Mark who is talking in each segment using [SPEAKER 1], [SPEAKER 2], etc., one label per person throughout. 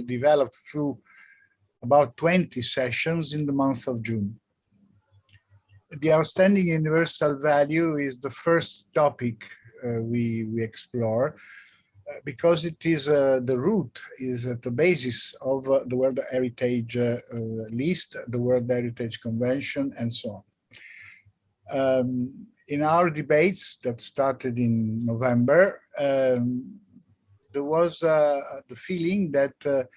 [SPEAKER 1] developed through about 20 sessions in the month of June. The outstanding universal value is the first topic we explore because it is the root, is at the basis of the World Heritage List, the World Heritage Convention, and so on. In our debates that started in November, there was the feeling that the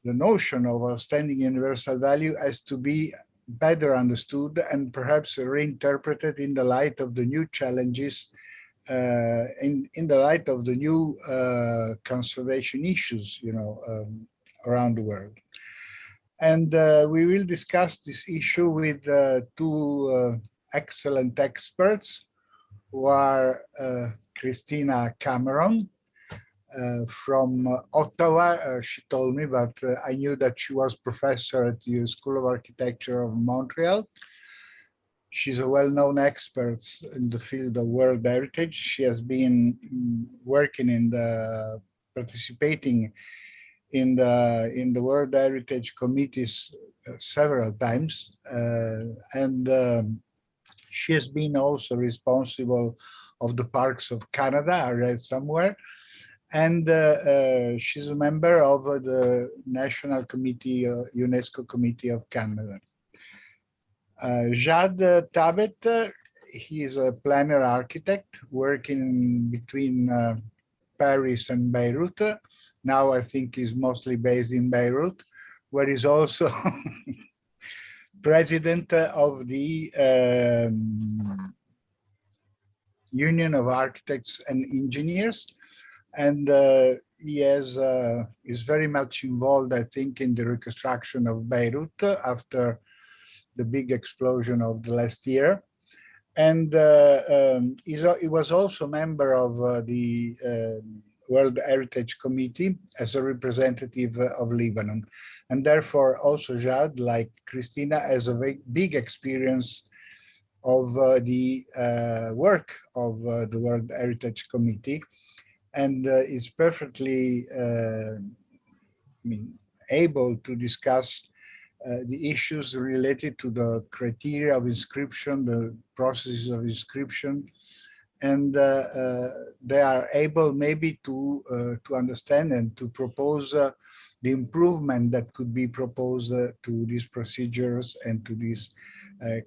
[SPEAKER 1] notion of outstanding universal value has to be better understood and perhaps reinterpreted in the light of the new challenges, in the light of the new conservation issues, around the world. And we will discuss this issue with two excellent experts who are Christina Cameron from Ottawa, she told me, but I knew that she was professor at the School of Architecture of Montreal. She's a well-known expert in the field of World Heritage. She has been working participating in the World Heritage committees several times, and she has been also responsible of the parks of Canada, I read somewhere. And she's a member of the National Committee, UNESCO Committee of Canada. Jad Tabet, he is a planner architect working between Paris and Beirut. Now I think he's mostly based in Beirut, where he's also president of the Union of Architects and Engineers. And he is very much involved, I think, in the reconstruction of Beirut after the big explosion of the last year. And he was also a member of the World Heritage Committee as a representative of Lebanon. And therefore, also Jad, like Christina, has a very big experience of the work of the World Heritage Committee, and is perfectly able to discuss the issues related to the criteria of inscription, the processes of inscription, and they are able maybe to understand and to propose the improvement that could be proposed to these procedures and to these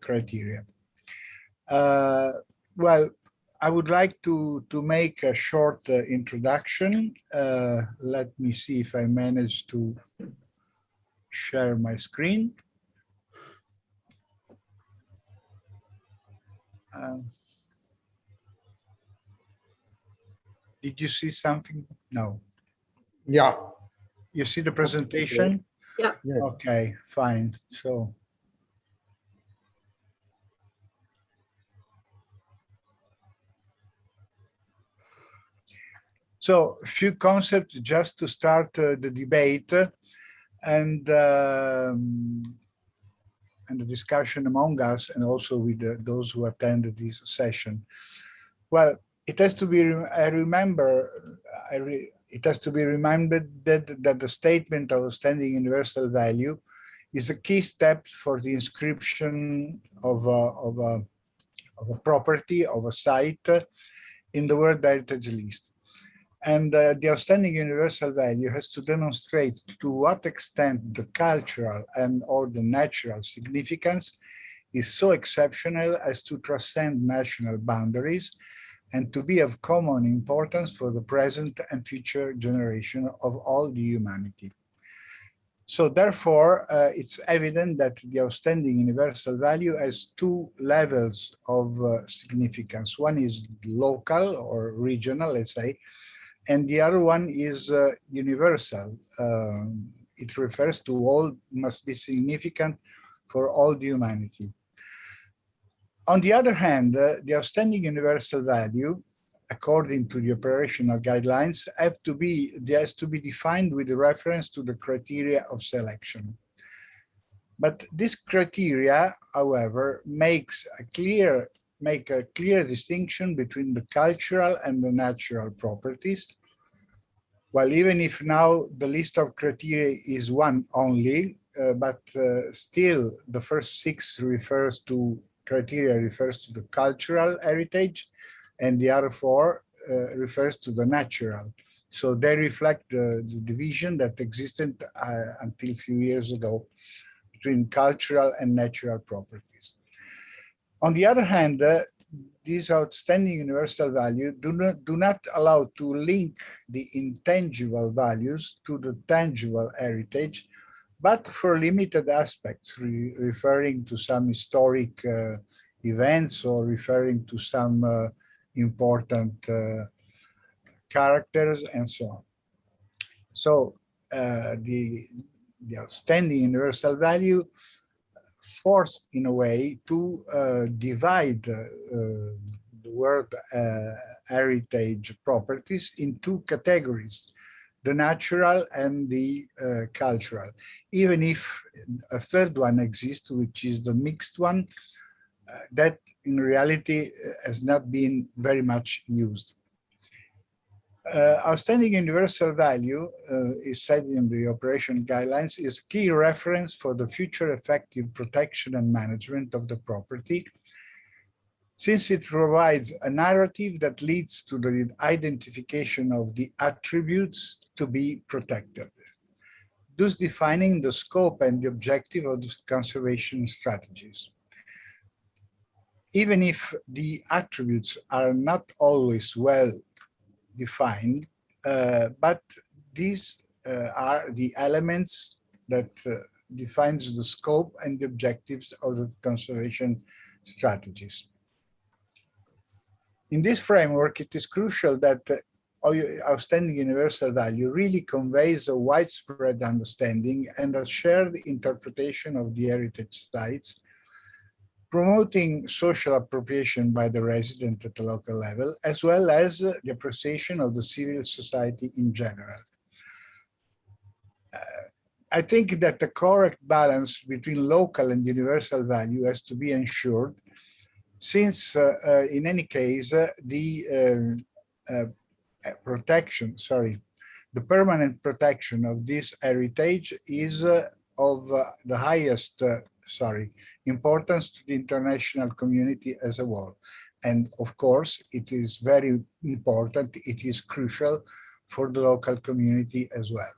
[SPEAKER 1] criteria. Well, I would like to make a short introduction. Let me see if I manage to share my screen. Did you see something? No.
[SPEAKER 2] Yeah.
[SPEAKER 1] You see the presentation?
[SPEAKER 3] Yeah.
[SPEAKER 1] Okay, fine. So a few concepts just to start the debate and the discussion among us, and also with those who attended this session. Well, it has to be it has to be remembered that the statement of outstanding universal value is a key step for the inscription of a property, of a site in the World Heritage List. And the outstanding universal value has to demonstrate to what extent the cultural and or the natural significance is so exceptional as to transcend national boundaries and to be of common importance for the present and future generation of all the humanity. So therefore, it's evident that the outstanding universal value has two levels of significance. One is local or regional, let's say, and the other one is universal. It refers to all, must be significant for all the humanity. On the other hand, the outstanding universal value, according to the operational guidelines, has to be defined with reference to the criteria of selection. But this criteria, however, make a clear distinction between the cultural and the natural properties, Well, even if now the list of criteria is one only, but still the first six criteria refers to the cultural heritage, and the other four refers to the natural. So they reflect the division that existed until a few years ago between cultural and natural properties. On the other hand, these outstanding universal values do not allow to link the intangible values to the tangible heritage, but for limited aspects, referring to some historic events or referring to some important characters and so on. So the outstanding universal value forced in a way to divide the world heritage properties in two categories, the natural and the cultural, even if a third one exists, which is the mixed one, that in reality has not been very much used. Outstanding universal value, is said in the operation guidelines, is key reference for the future effective protection and management of the property, since it provides a narrative that leads to the identification of the attributes to be protected, thus defining the scope and the objective of the conservation strategies. Even if the attributes are not always well defined, but these are the elements that defines the scope and the objectives of the conservation strategies. In this framework, it is crucial that outstanding universal value really conveys a widespread understanding and a shared interpretation of the heritage sites, promoting social appropriation by the resident at the local level, as well as the appreciation of the civil society in general. I think that the correct balance between local and universal value has to be ensured, since in any case, the permanent protection of this heritage is of the highest importance to the international community as a whole. And of course, it is very important, it is crucial for the local community as well.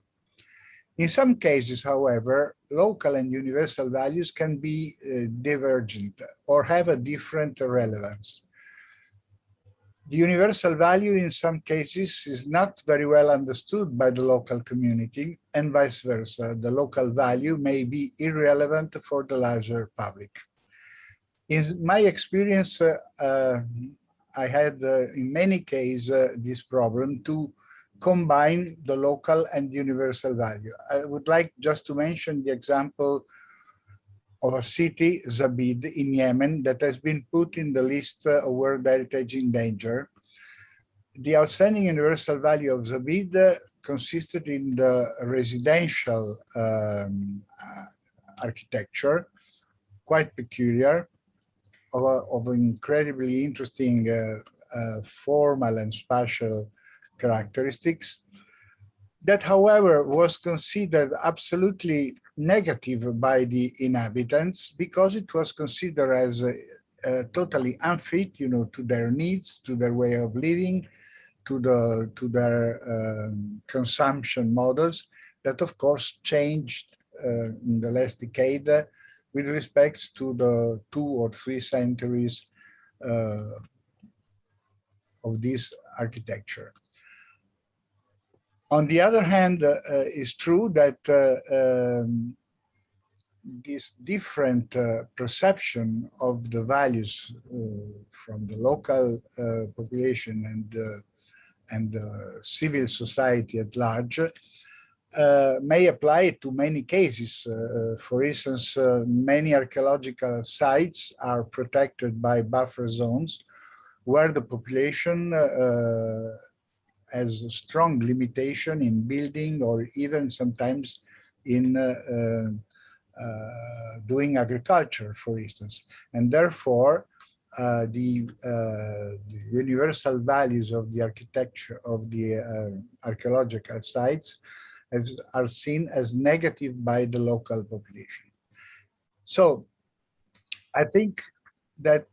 [SPEAKER 1] In some cases, however, local and universal values can be divergent or have a different relevance. The universal value in some cases is not very well understood by the local community, and vice versa. The local value may be irrelevant for the larger public. In my experience, I had in many cases this problem to combine the local and universal value. I would like just to mention the example of a city, Zabid, in Yemen, that has been put in the list of World Heritage in Danger. The outstanding universal value of Zabid consisted in the residential architecture, quite peculiar, of incredibly interesting formal and spatial characteristics, that, however, was considered absolutely negative by the inhabitants because it was considered as totally unfit, to their needs, to their way of living, to their consumption models that, of course, changed in the last decade with respect to the 2 or 3 centuries of this architecture. On the other hand, it's true that this different perception of the values from the local population and the civil society at large may apply to many cases. For instance, many archaeological sites are protected by buffer zones where the population has a strong limitation in building or even sometimes in doing agriculture, for instance. And therefore, the universal values of the architecture of the archaeological sites are seen as negative by the local population. So I think that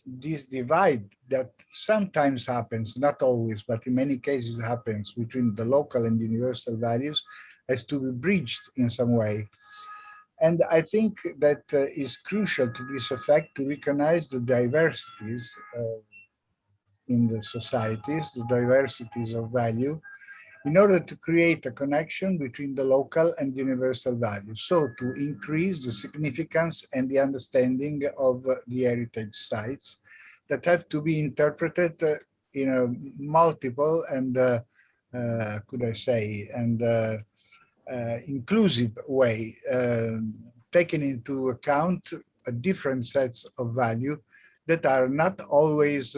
[SPEAKER 1] this divide that sometimes happens, not always, but in many cases happens between the local and universal values, has to be bridged in some way. And I think that is crucial to this effect to recognize the diversities in the societies, the diversities of value, in order to create a connection between the local and universal values. So to increase the significance and the understanding of the heritage sites that have to be interpreted in a multiple and, could I say, and inclusive way, taking into account different sets of value that are not always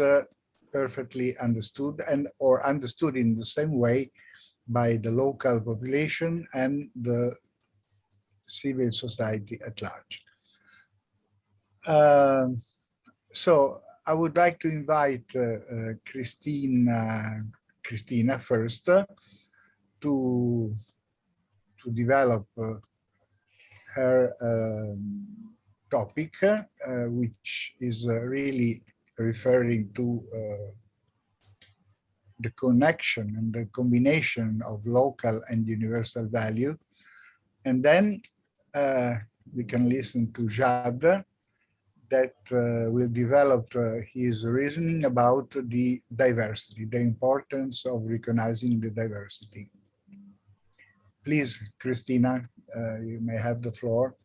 [SPEAKER 1] perfectly understood and or understood in the same way by the local population and the civil society at large. So I would like to invite Christina first to develop her topic, which is really referring to the connection and the combination of local and universal value. And then we can listen to Jad that will develop his reasoning about the diversity, the importance of recognizing the diversity. Please, Christina, you may have the floor.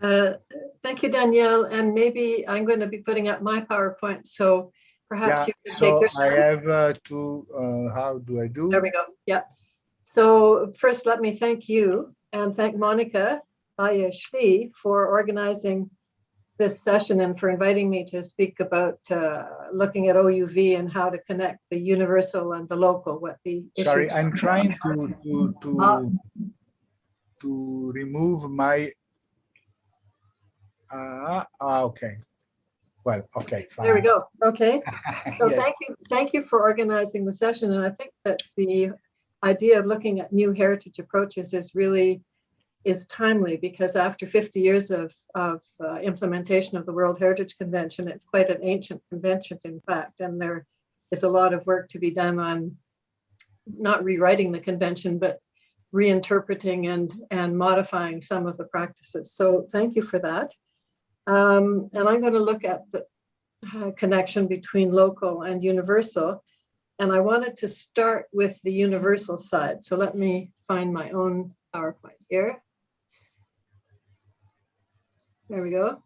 [SPEAKER 2] Thank you, Danielle. And maybe I'm going to be putting up my PowerPoint, so perhaps you can take yours.
[SPEAKER 1] I have to, how do I do?
[SPEAKER 2] There we go. Yeah. So first, let me thank you and thank Monica Ayashli for organizing this session and for inviting me to speak about looking at OUV and how to connect the universal and the local. What the
[SPEAKER 1] Sorry,
[SPEAKER 2] issues
[SPEAKER 1] I'm trying to remove my. Okay. Well, okay, fine.
[SPEAKER 2] There we go. Okay. So
[SPEAKER 1] Yes.
[SPEAKER 2] Thank you for organizing the session. And I think that the idea of looking at new heritage approaches is timely, because after 50 years of implementation of the World Heritage Convention, it's quite an ancient convention, in fact, and there is a lot of work to be done on not rewriting the convention, but reinterpreting and modifying some of the practices. So thank you for that. And I'm going to look at the connection between local and universal. And I wanted to start with the universal side. So let me find my own PowerPoint here. There we go.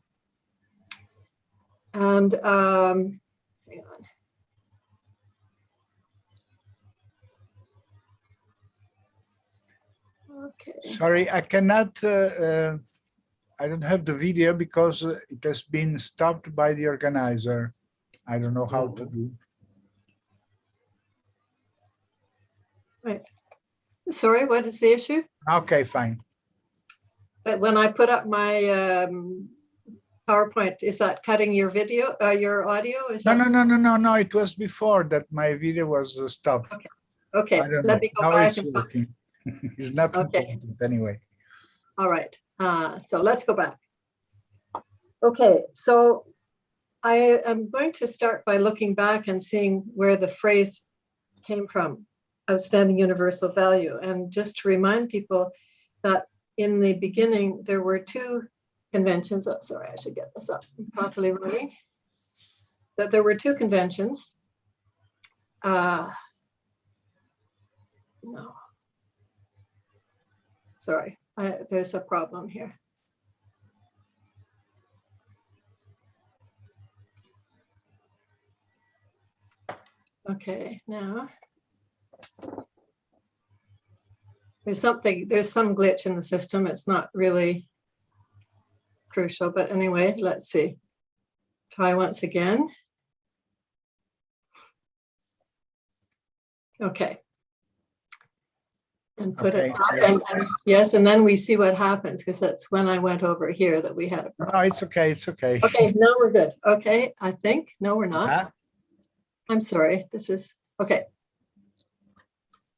[SPEAKER 2] And hang on. Okay.
[SPEAKER 1] Sorry, I cannot, I don't have the video because it has been stopped by the organizer. I don't know how to do.
[SPEAKER 2] Right. Sorry, what is the issue?
[SPEAKER 1] Okay, fine.
[SPEAKER 2] But when I put up my PowerPoint, is that cutting your video, your audio? Is that...
[SPEAKER 1] No. It was before that my video was stopped.
[SPEAKER 2] Okay. Let me go
[SPEAKER 1] now
[SPEAKER 2] back
[SPEAKER 1] it's working. It's not important anyway.
[SPEAKER 2] All right. So let's go back. Okay. So I am going to start by looking back and seeing where the phrase came from, outstanding universal value. And just to remind people that in the beginning, there were two conventions. Oh, sorry, I should get this up properly running. That there were two conventions. No. Sorry, there's a problem here. Okay, now. There's some glitch in the system. It's not really crucial, but anyway, let's see. Try once again. Okay. and put it
[SPEAKER 1] Okay.
[SPEAKER 2] up. And yes, and then we see what happens, because that's when I went over here that we had a problem.
[SPEAKER 1] No, it's okay. It's okay.
[SPEAKER 2] Okay, now we're good. Okay, I think. No, we're not.
[SPEAKER 1] Uh-huh.
[SPEAKER 2] I'm sorry. This is okay.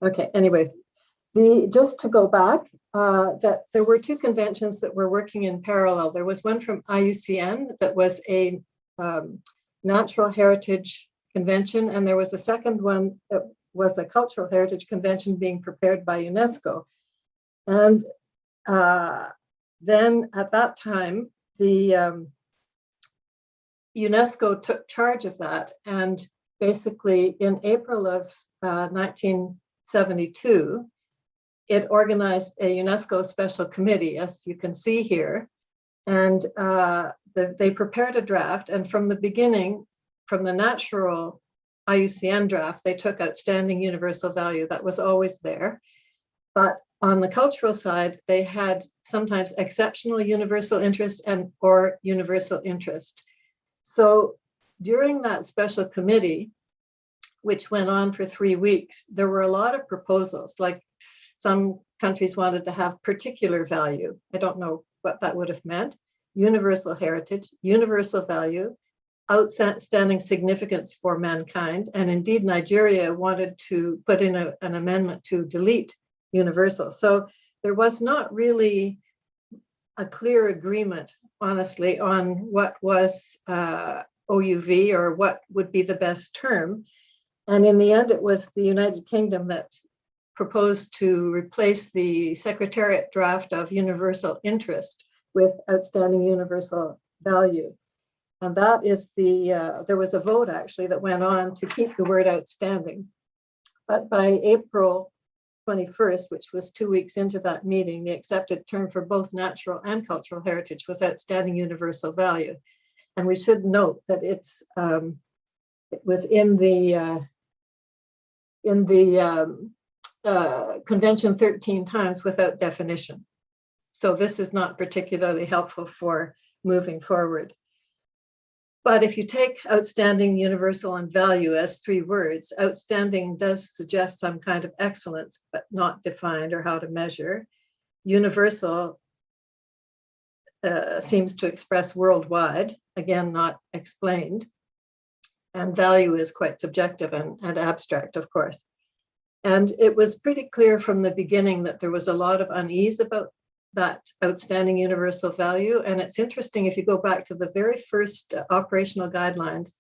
[SPEAKER 2] Okay, anyway, just to go back, that there were two conventions that were working in parallel. There was one from IUCN that was a natural heritage convention, and there was a second one that was a cultural heritage convention being prepared by UNESCO. And then at that time, the UNESCO took charge of that, and basically in April of 1972, it organized a UNESCO special committee, as you can see here, and they prepared a draft, and from the beginning, from the natural IUCN draft, they took outstanding universal value. That was always there. But on the cultural side, they had sometimes exceptional universal interest and or universal interest. So during that special committee, which went on for 3 weeks, there were a lot of proposals, like some countries wanted to have particular value. I don't know what that would have meant. Universal heritage, universal value, outstanding significance for mankind. And indeed, Nigeria wanted to put in an amendment to delete universal. So there was not really a clear agreement, honestly, on what was OUV or what would be the best term. And in the end, it was the United Kingdom that proposed to replace the Secretariat draft of universal interest with outstanding universal value. And that is there was a vote actually that went on to keep the word outstanding. But by April 21st, which was 2 weeks into that meeting, the accepted term for both natural and cultural heritage was outstanding universal value. And we should note that it was in the convention 13 times without definition. So this is not particularly helpful for moving forward. But if you take outstanding, universal, and value as 3 words, outstanding does suggest some kind of excellence, but not defined or how to measure. Universal seems to express worldwide, again, not explained. And value is quite subjective and abstract, of course. And it was pretty clear from the beginning that there was a lot of unease about that outstanding universal value. And it's interesting, if you go back to the very first operational guidelines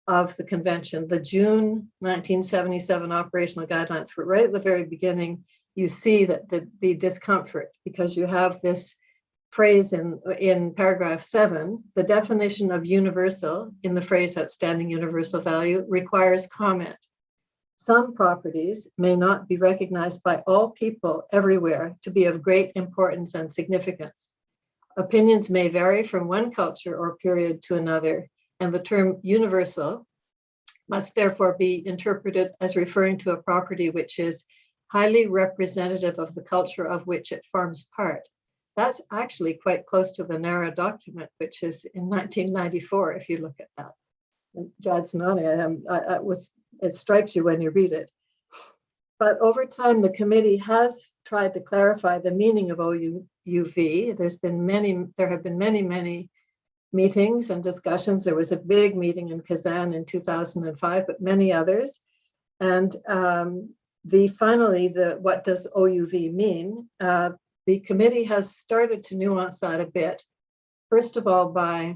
[SPEAKER 2] of the convention, the June 1977 operational guidelines were right at the very beginning. You see that the discomfort, because you have this phrase in paragraph 7, the definition of universal in the phrase outstanding universal value requires comment. Some properties may not be recognized by all people everywhere to be of great importance and significance. Opinions may vary from one culture or period to another, and the term universal must therefore be interpreted as referring to a property which is highly representative of the culture of which it forms part. That's actually quite close to the NARA document, which is in 1994, if you look at that. And Jad's nodding. It strikes you when you read it. But over time, the committee has tried to clarify the meaning of OUV. There have been many meetings and discussions. There was a big meeting in Kazan in 2005, but many others. And finally, what does OUV mean? The committee has started to nuance that a bit. First of all, by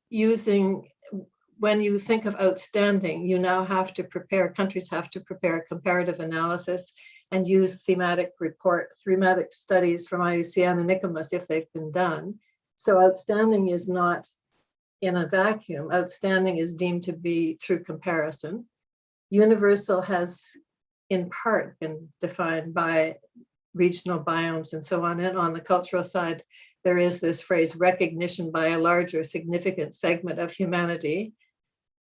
[SPEAKER 2] using, when you think of outstanding, you now have to prepare, countries have to prepare comparative analysis and use thematic studies from IUCN and ICOMOS if they've been done. So outstanding is not in a vacuum. Outstanding is deemed to be through comparison. Universal has in part been defined by regional biomes and so on. And on the cultural side, there is this phrase, recognition by a large or significant segment of humanity.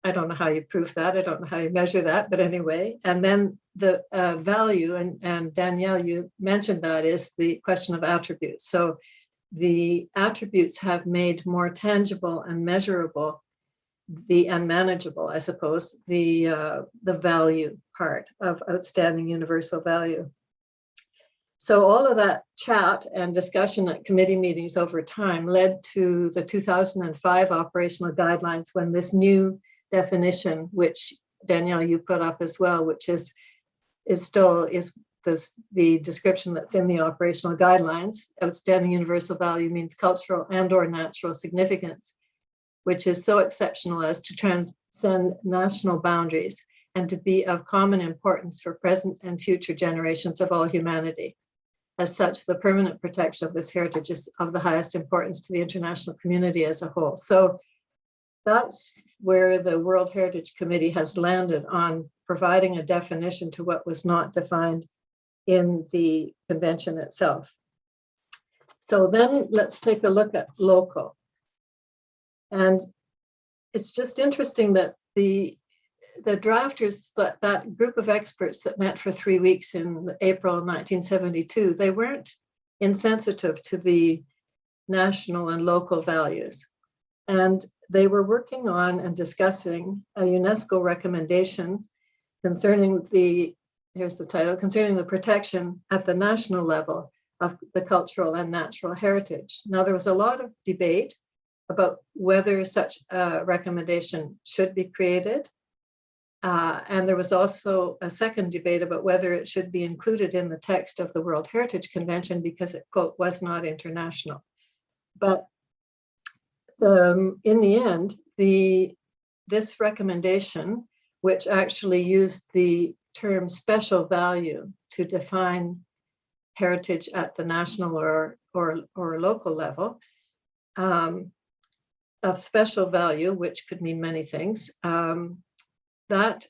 [SPEAKER 2] I don't know how you prove that. I don't know how you measure that, but anyway. And then the value, and Danielle, you mentioned that, is the question of attributes. So the attributes have made more tangible and measurable the unmanageable, I suppose, the value part of outstanding universal value. So all of that chat and discussion at committee meetings over time led to the 2005 operational guidelines, when this new definition, which Danielle, you put up as well, which is the description that's in the operational guidelines. Outstanding universal value means cultural and/or natural significance, which is so exceptional as to transcend national boundaries and to be of common importance for present and future generations of all humanity. As such, the permanent protection of this heritage is of the highest importance to the international community as a whole. So that's where the World Heritage Committee has landed on providing a definition to what was not defined in the convention itself. So then let's take a look at local. And it's just interesting that the drafters, that group of experts that met for 3 weeks in April 1972, they weren't insensitive to the national and local values. And they were working on and discussing a UNESCO recommendation concerning here's the title, concerning the protection at the national level of the cultural and natural heritage. Now, there was a lot of debate about whether such a recommendation should be created. And there was also a second debate about whether it should be included in the text of the World Heritage Convention because it, quote, was not international. But in the end, this recommendation, which actually used the term special value to define heritage at the national or local level, of special value, which could mean many things, that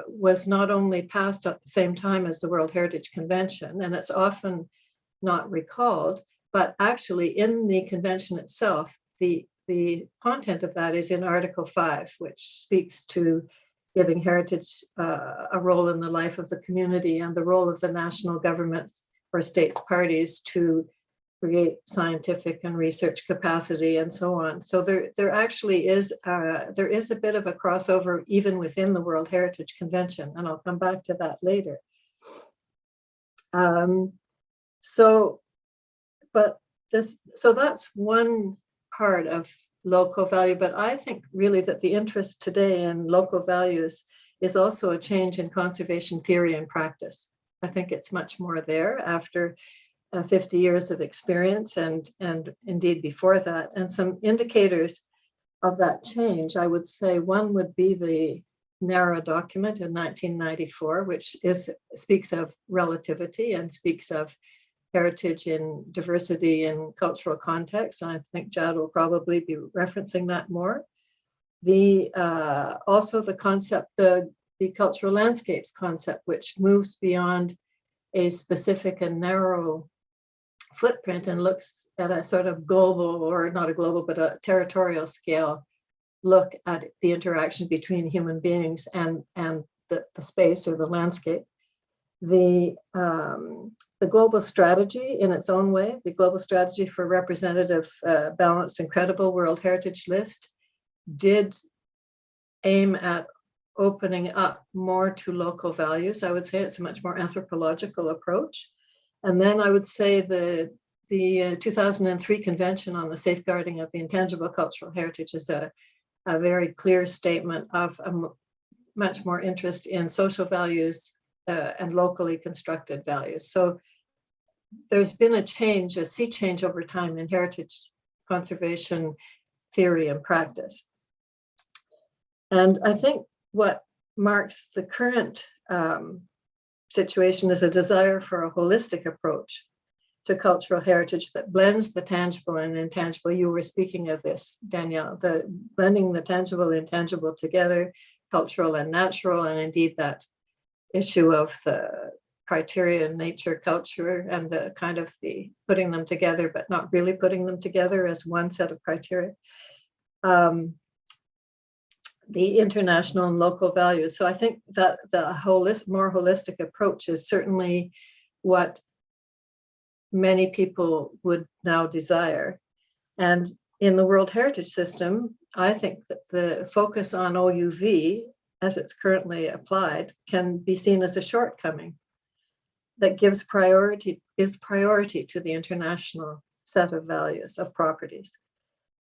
[SPEAKER 2] was not only passed at the same time as the World Heritage Convention, and it's often not recalled, but actually in the convention itself, the content of that is in Article 5, which speaks to giving heritage a role in the life of the community and the role of the national governments or states parties to create scientific and research capacity and so on. So there actually is there is a bit of a crossover even within the World Heritage Convention, and I'll come back to that later. So that's one part of local value, but I think really that the interest today in local values is also a change in conservation theory and practice. I think it's much more there after 50 years of experience and indeed before that. And some indicators of that change, I would say one would be the NARA document in 1994, which speaks of relativity and speaks of heritage in diversity and cultural context. And I think Jad will probably be referencing that more. Also the concept, the cultural landscapes concept, which moves beyond a specific and narrow footprint and looks at a sort of global, or not a global, but a territorial scale look at the interaction between human beings and the space or the landscape. The global strategy in its own way, the global strategy for representative, balanced and credible World Heritage List did aim at opening up more to local values. I would say it's a much more anthropological approach. And then I would say the 2003 Convention on the Safeguarding of the Intangible Cultural Heritage is a very clear statement of a much more interest in social values and locally constructed values. So there's been a sea change over time in heritage conservation theory and practice. And I think what marks the current situation is a desire for a holistic approach to cultural heritage that blends the tangible and intangible. You were speaking of this, Danielle, blending the tangible and intangible together, cultural and natural, and indeed that issue of the criteria, nature, culture, and the kind of the putting them together, but not really putting them together as one set of criteria. The international and local values. So I think that the more holistic approach is certainly what many people would now desire. And in the World Heritage System, I think that the focus on OUV, as it's currently applied, can be seen as a shortcoming that gives priority to the international set of values of properties.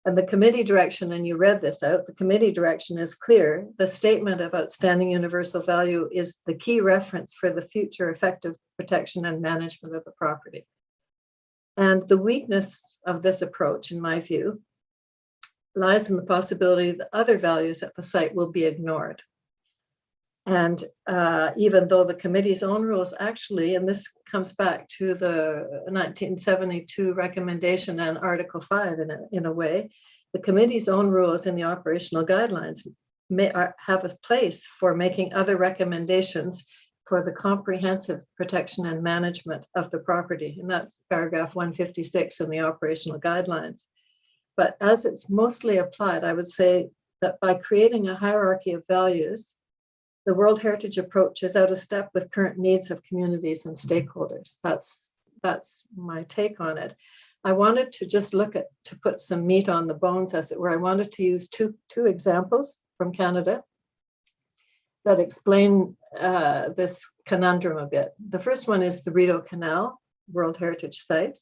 [SPEAKER 2] And the committee direction, and you read this out, the committee direction is clear. The statement of outstanding universal value is the key reference for the future effective protection and management of the property. And the weakness of this approach, in my view, lies in the possibility that other values at the site will be ignored. And even though the committee's own rules actually, and this comes back to the 1972 recommendation and Article 5 in a way, the committee's own rules in the operational guidelines have a place for making other recommendations for the comprehensive protection and management of the property. And that's paragraph 156 in the operational guidelines. But as it's mostly applied, I would say that by creating a hierarchy of values, the World Heritage approach is out of step with current needs of communities and stakeholders. That's my take on it. I wanted to just to put some meat on the bones, as it were. I wanted to use two examples from Canada that explain this conundrum a bit. The first one is the Riki Canal World Heritage Site.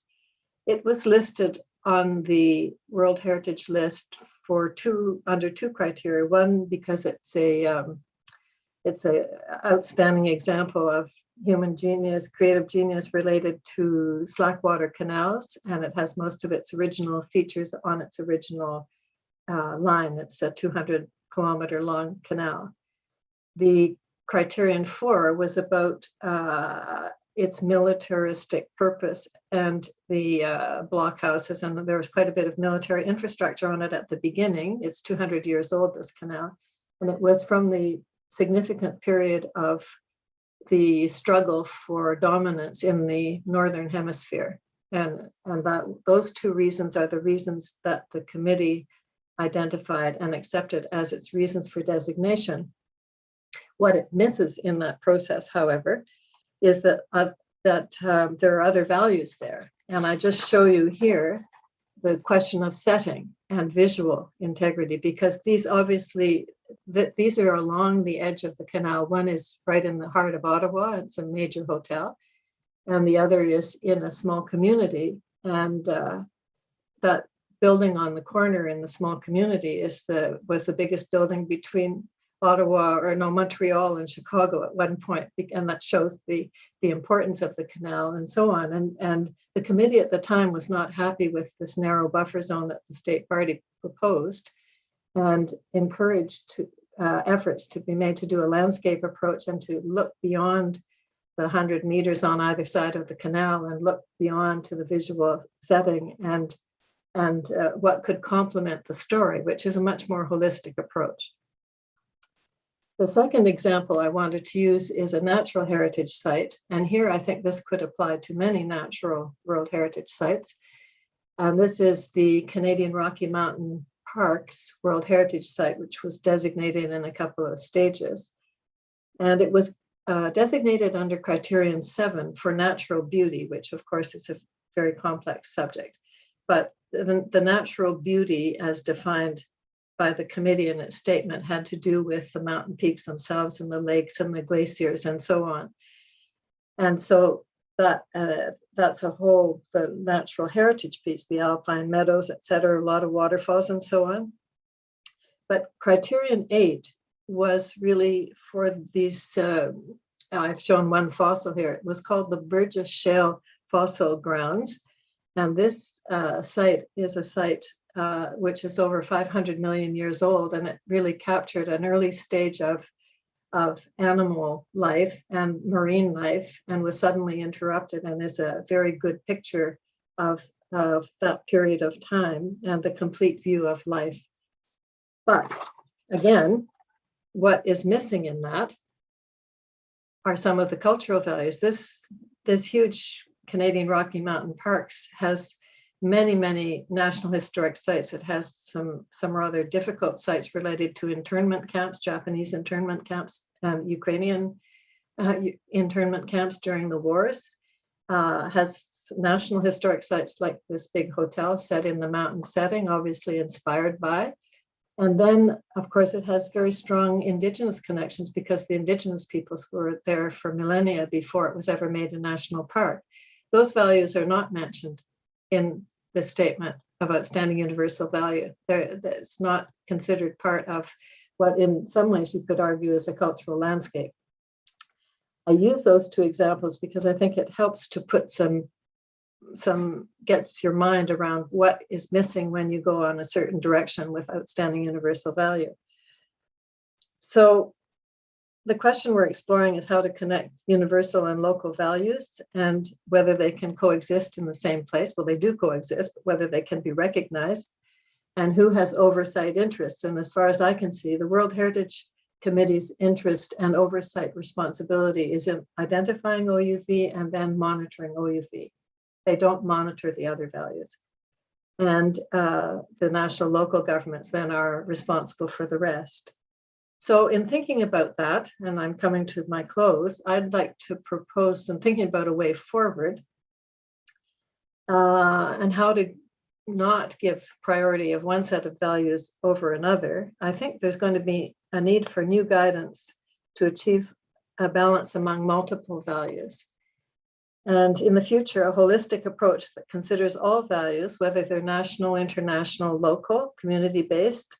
[SPEAKER 2] It was listed on the World Heritage list for under two criteria. One, because it's an outstanding example of human genius, creative genius related to slackwater canals, and it has most of its original features on its original line. It's a 200-kilometer long canal. The criterion 4 was about its militaristic purpose and the blockhouses, and there was quite a bit of military infrastructure on it at the beginning. It's 200 years old, this canal, and it was from the significant period of the struggle for dominance in the Northern Hemisphere. And those two reasons are the reasons that the committee identified and accepted as its reasons for designation. What it misses in that process, however, is that there are other values there. And I just show you here the question of setting and visual integrity, because these obviously, these are along the edge of the canal. One is right in the heart of Ottawa, it's a major hotel, and the other is in a small community. And that building on the corner in the small community was the biggest building between Montreal and Chicago at one point, and that shows the importance of the canal and so on. And the committee at the time was not happy with this narrow buffer zone that the state party proposed, and encouraged efforts to be made to do a landscape approach and to look beyond the 100 meters on either side of the canal and look beyond to the visual setting and what could complement the story, which is a much more holistic approach. The second example I wanted to use is a natural heritage site. And here I think this could apply to many natural World Heritage sites. And this is the Canadian Rocky Mountain Parks World Heritage Site, which was designated in a couple of stages. And it was designated under criterion 7 for natural beauty, which of course is a very complex subject. But the natural beauty as defined by the committee in its statement had to do with the mountain peaks themselves and the lakes and the glaciers and so on. And so that's the natural heritage piece, the alpine meadows, et cetera, a lot of waterfalls and so on. But criterion 8 was really for these, I've shown one fossil here. It was called the Burgess Shale Fossil Grounds. And this site is a site which is over 500 million years old, and it really captured an early stage of animal life and marine life, and was suddenly interrupted, and is a very good picture of that period of time and the complete view of life. But again, what is missing in that are some of the cultural values. This huge Canadian Rocky Mountain Parks has many national historic sites. It has some rather difficult sites related to internment camps, Japanese internment camps, Ukrainian internment camps during the wars. has national historic sites like this big hotel set in the mountain setting, obviously inspired by. And then, of course, it has very strong indigenous connections because the indigenous peoples were there for millennia before it was ever made a national park. Those values are not mentioned in this statement of outstanding universal value. It's not considered part of what in some ways you could argue is a cultural landscape. I use those two examples because I think it helps to put gets your mind around what is missing when you go on a certain direction with outstanding universal value. So the question we're exploring is how to connect universal and local values and whether they can coexist in the same place. Well, they do coexist, but whether they can be recognized and who has oversight interests. And as far as I can see, the World Heritage Committee's interest and oversight responsibility is in identifying OUV and then monitoring OUV. They don't monitor the other values. And the national local governments then are responsible for the rest. So in thinking about that, and I'm coming to my close, I'd like to propose some thinking about a way forward and how to not give priority of one set of values over another. I think there's going to be a need for new guidance to achieve a balance among multiple values. And in the future, a holistic approach that considers all values, whether they're national, international, local, community-based,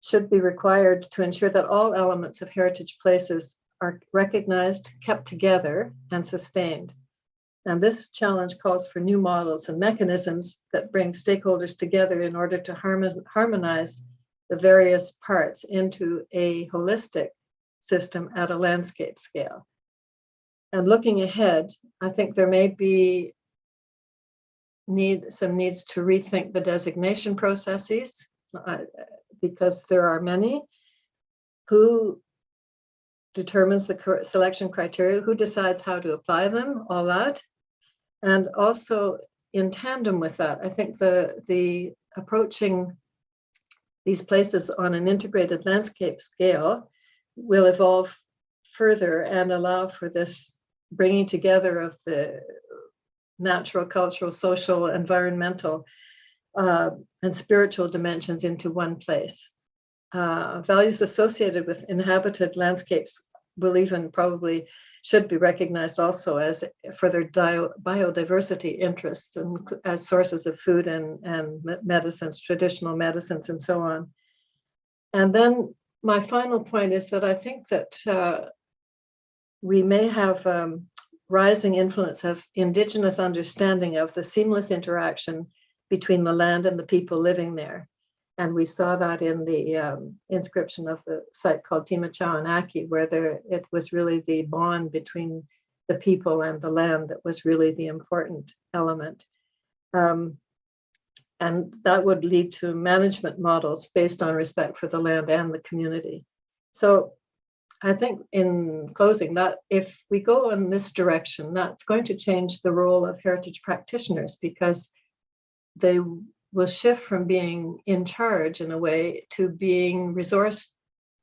[SPEAKER 2] should be required to ensure that all elements of heritage places are recognized, kept together, and sustained. And this challenge calls for new models and mechanisms that bring stakeholders together in order to harmonize the various parts into a holistic system at a landscape scale. And looking ahead, I think there may be some needs to rethink the designation processes because there are many. Who determines the selection criteria? Who decides how to apply them? All that. And also in tandem with that, I think the approaching these places on an integrated landscape scale will evolve further and allow for this bringing together of the natural, cultural, social, environmental, and spiritual dimensions into one place. Values associated with inhabited landscapes will even probably should be recognized also as for their biodiversity interests and as sources of food and medicines, traditional medicines, and so on. And then my final point is that I think that we may have rising influence of indigenous understanding of the seamless interaction between the land and the people living there. And we saw that in the inscription of the site called Pimachawanaki, where it was really the bond between the people and the land that was really the important element. And that would lead to management models based on respect for the land and the community. So I think in closing that if we go in this direction, that's going to change the role of heritage practitioners because they will shift from being in charge in a way to being resource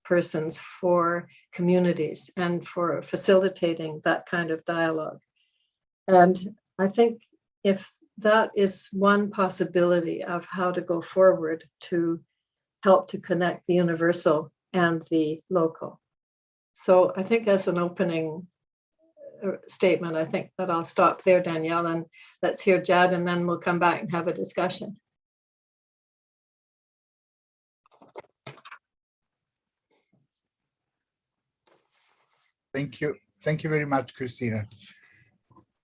[SPEAKER 2] persons for communities and for facilitating that kind of dialogue. And I think if that is one possibility of how to go forward to help to connect the universal and the local. So I think as an opening statement, I think that I'll stop there, Danielle, and let's hear Jad, and then we'll come back and have a discussion.
[SPEAKER 1] Thank you. Thank you very much, Christina.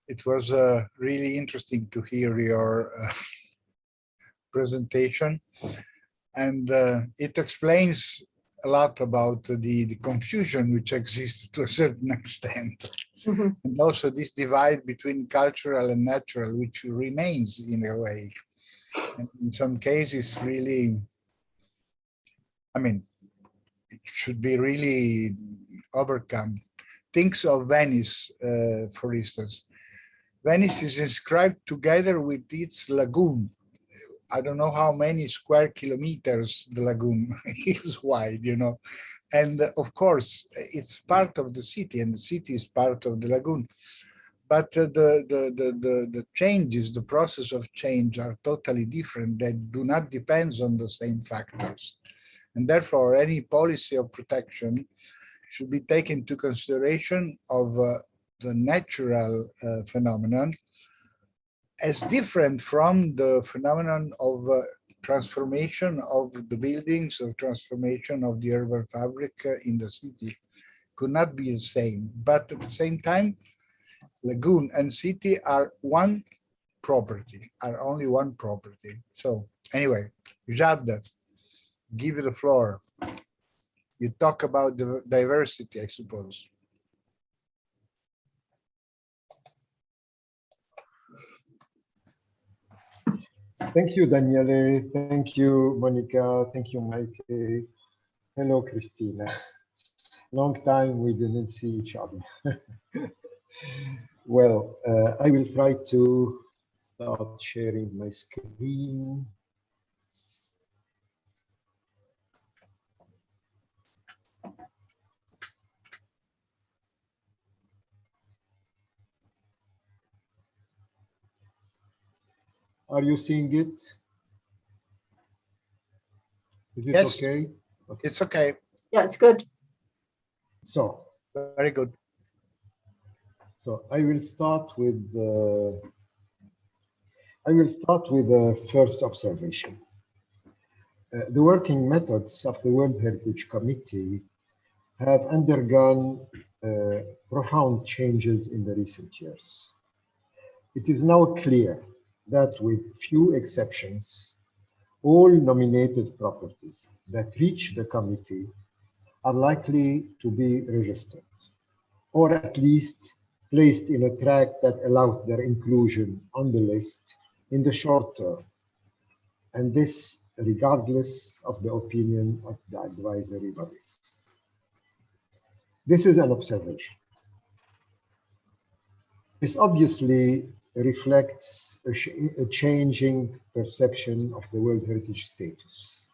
[SPEAKER 1] It was really interesting to hear your presentation, and it explains a lot about the confusion which exists to a certain extent. Mm-hmm. And also this divide between cultural and natural, which remains in a way. And in some cases, really, I mean, it should be really overcome. Think of Venice, for instance. Venice is inscribed together with its lagoon. I don't know how many square kilometers the lagoon is wide, you know. And of course, it's part of the city, and the city is part of the lagoon. But the changes, the process of change are totally different. They do not depend on the same factors. And therefore, any policy of protection should be taken into consideration of the natural phenomenon as different from the phenomenon of transformation of the buildings, of transformation of the urban fabric in the city. Could not be the same, but at the same time, lagoon and city are one property, are only one property. So anyway, Jad, give you the floor. You talk about the diversity, I suppose.
[SPEAKER 3] Thank you, Daniele. Thank you, Monica. Thank you, Mike. Hello, Christina. Long time we didn't see each other. Well, I will try to start sharing my screen. Are you seeing it? Is it
[SPEAKER 1] Yes,
[SPEAKER 3] okay?
[SPEAKER 1] it's okay.
[SPEAKER 2] Yeah, it's good.
[SPEAKER 3] So,
[SPEAKER 1] Very good.
[SPEAKER 3] so I will start with the first observation. The working methods of the World Heritage Committee have undergone profound changes in the recent years. It is now clear that, with few exceptions, all nominated properties that reach the committee are likely to be registered, or at least placed in a track that allows their inclusion on the list in the short term, and this regardless of the opinion of the advisory bodies. This is an observation. This obviously reflects a changing perception of the World Heritage status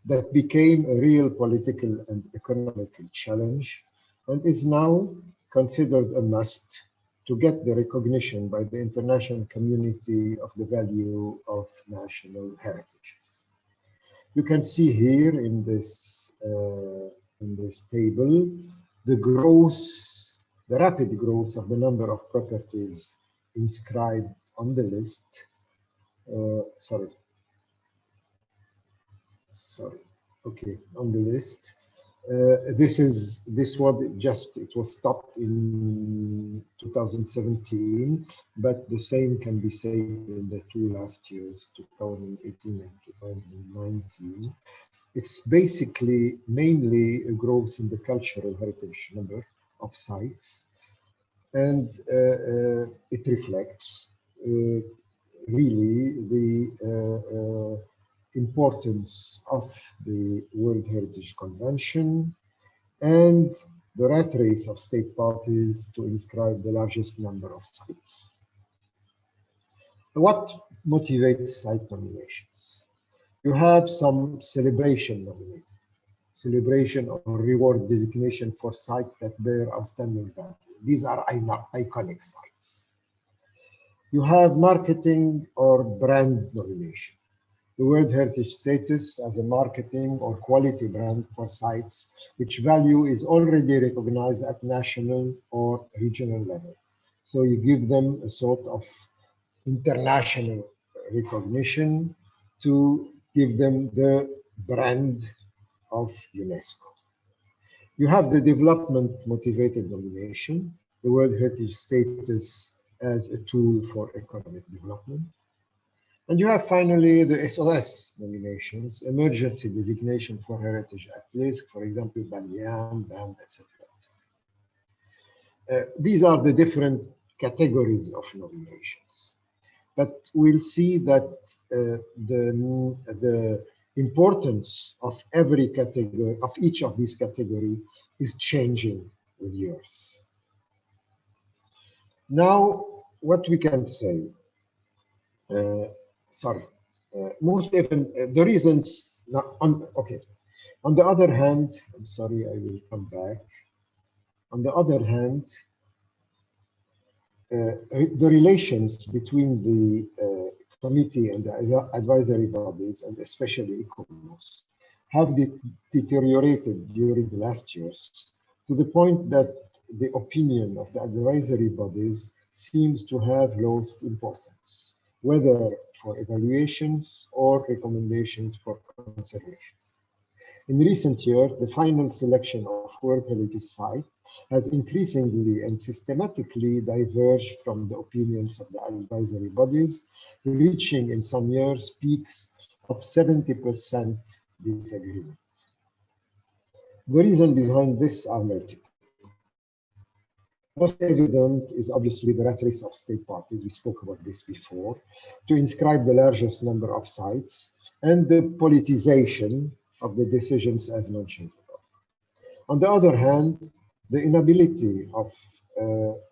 [SPEAKER 3] that became a real political and economical challenge and is now considered a must to get the recognition by the international community of the value of national heritages. You can see here in this table the rapid growth of the number of properties inscribed on the list. Okay, on the list. This was stopped in 2017, but the same can be said in the two last years, 2018 and 2019. It's basically mainly a growth in the cultural heritage number of sites, and it reflects really the importance of the World Heritage Convention and the rat race of state parties to inscribe the largest number of sites. What motivates site nominations? You have some celebration nominated, celebration or reward designation for sites that bear outstanding value. These are iconic sites. You have marketing or brand nomination. The World Heritage status as a marketing or quality brand for sites which value is already recognized at national or regional level. So you give them a sort of international recognition to give them the brand of UNESCO. You have the development motivated nomination, the World Heritage status as a tool for economic development. And you have finally the SOS nominations, emergency designation for heritage at risk, for example, Banyan, Band, etc. These are the different categories of nominations. But we'll see that the importance of every category, of each of these categories, is changing with years. Now, what we can say, most even the reasons, on the other hand, I'm sorry, I will come back. On the other hand, the relations between the committee and the advisory bodies, and especially ECOMOS, have deteriorated during the last years to the point that the opinion of the advisory bodies seems to have lost importance, whether for evaluations or recommendations for conservation. In recent years, the final selection of World Heritage Site has increasingly and systematically diverged from the opinions of the advisory bodies, reaching in some years peaks of 70% disagreement. The reason behind this are multiple. Most evident is obviously the rat race of state parties, we spoke about this before, to inscribe the largest number of sites, and the politicization of the decisions as mentioned above. On the other hand, the inability of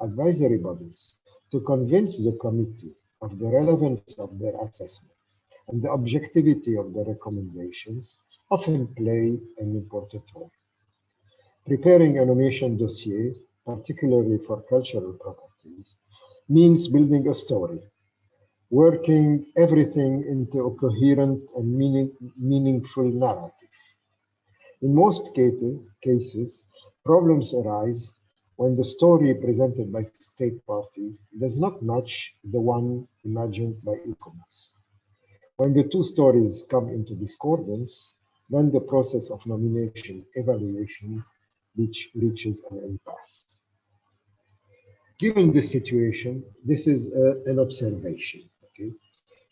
[SPEAKER 3] advisory bodies to convince the committee of the relevance of their assessments and the objectivity of the recommendations often play an important role. Preparing a nomination dossier, particularly for cultural properties, means building a story, working everything into a coherent and meaningful narrative. In most cases, problems arise when the story presented by the state party does not match the one imagined by ECOMOS. When the two stories come into discordance, then the process of nomination evaluation reaches an impasse. Given this situation, this is an observation. Okay?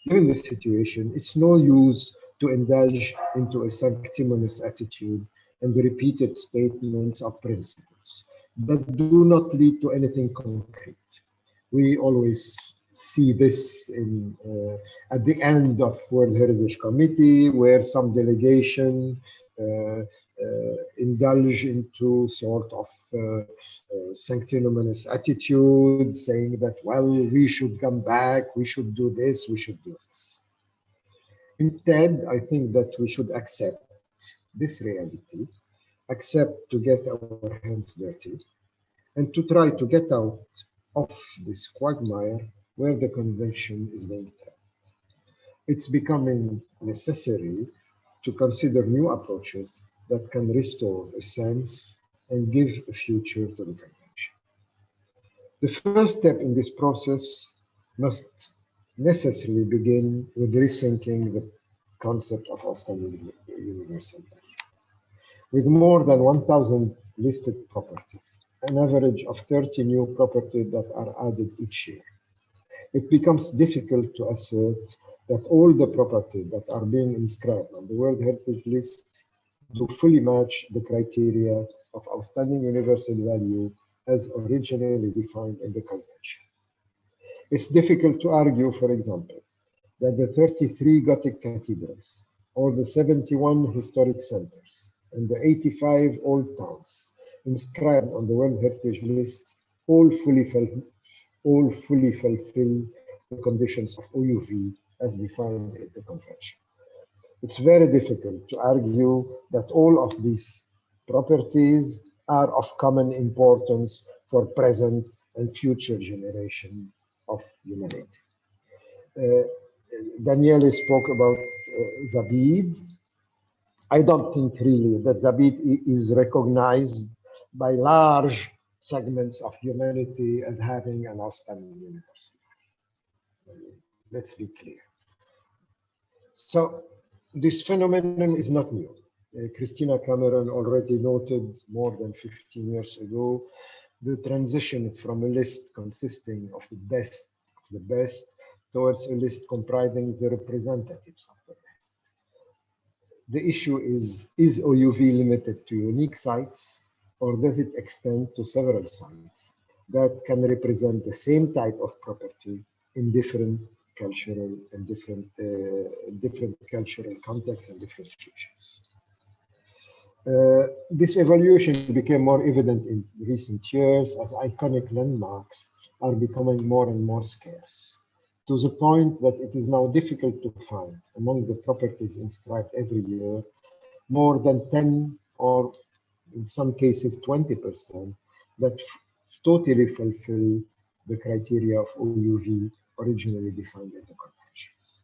[SPEAKER 3] Given this situation, it's no use to indulge into a sanctimonious attitude and the repeated statements of principles that do not lead to anything concrete. We always see this in, at the end of World Heritage Committee, where some delegation indulge into sort of sanctimonious attitude, saying that, well, we should come back, we should do this, we should do this. Instead, I think that we should accept this reality, accept to get our hands dirty, and to try to get out of this quagmire where the convention is being trapped. It's becoming necessary to consider new approaches that can restore a sense and give a future to the convention. The first step in this process must necessarily begin with rethinking the concept of outstanding universal value. With more than 1,000 listed properties, an average of 30 new properties that are added each year, it becomes difficult to assert that all the properties that are being inscribed on the World Heritage List do fully match the criteria of outstanding universal value as originally defined in the convention. It's difficult to argue, for example, that the 33 Gothic cathedrals or the 71 historic centers and the 85 old towns inscribed on the World Heritage List all fully fulfill the conditions of OUV as defined in the convention. It's very difficult to argue that all of these properties are of common importance for present and future generation of humanity. Daniele spoke about Zabid. I don't think really that Zabid is recognized by large segments of humanity as having an outstanding universe. Let's be clear. So this phenomenon is not new. Christina Cameron already noted more than 15 years ago the transition from a list consisting of the best towards a list comprising the representatives of the best. The issue is OUV limited to unique sites, or does it extend to several sites that can represent the same type of property in different cultural and different cultural contexts and different futures? This evolution became more evident in recent years as iconic landmarks are becoming more and more scarce, to the point that it is now difficult to find among the properties inscribed every year more than 10 or in some cases 20% that totally fulfill the criteria of OUV originally defined in the conventions.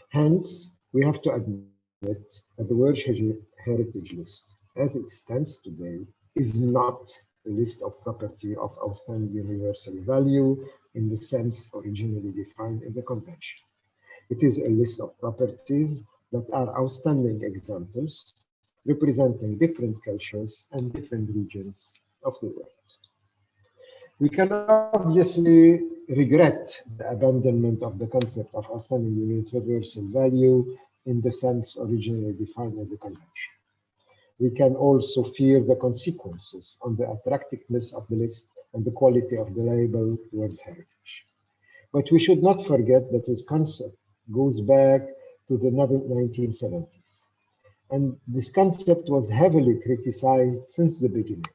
[SPEAKER 3] Hence, we have to admit that the World Heritage List, as it stands today, is not a list of property of outstanding universal value in the sense originally defined in the convention. It is a list of properties that are outstanding examples representing different cultures and different regions of the world. We can obviously regret the abandonment of the concept of outstanding universal value in the sense originally defined as a convention. We can also fear the consequences on the attractiveness of the list and the quality of the label World Heritage. But we should not forget that this concept goes back to the 1970s. And this concept was heavily criticized since the beginning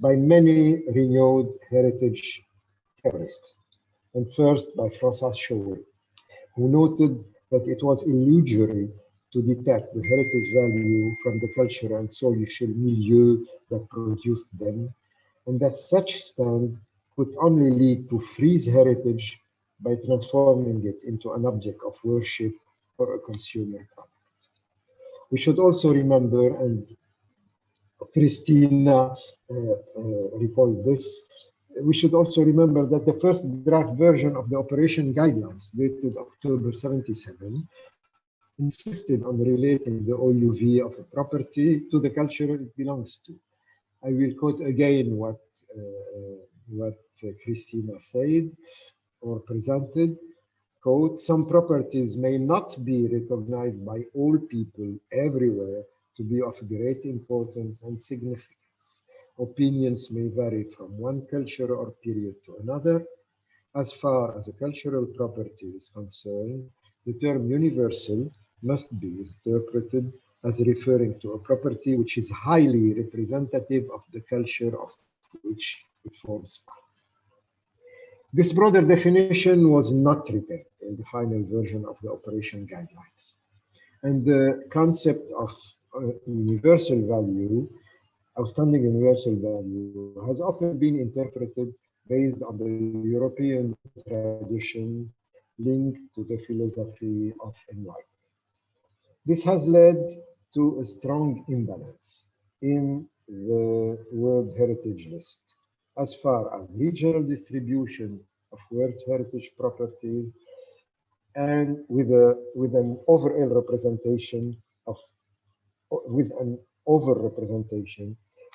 [SPEAKER 3] by many renowned heritage theorists, and first by François Chauvet, who noted that it was illusory to detect the heritage value from the cultural and social milieu that produced them, and that such stand could only lead to freeze heritage by transforming it into an object of worship or a consumer product. We should also remember, and Christina recalled this, we should also remember that the first draft version of the operation guidelines, dated October 77, insisted on relating the OUV of a property to the culture it belongs to. I will quote again what Christina said or presented. Quote, some properties may not be recognized by all people everywhere to be of great importance and significance. Opinions may vary from one culture or period to another. As far as a cultural property is concerned, the term universal must be interpreted as referring to a property which is highly representative of the culture of which it forms part. This broader definition was not retained in the final version of the operation guidelines. And the concept of universal value, outstanding universal value, has often been interpreted based on the European tradition linked to the philosophy of enlightenment. This has led to a strong imbalance in the World Heritage List as far as regional distribution of World Heritage properties and with an over-representation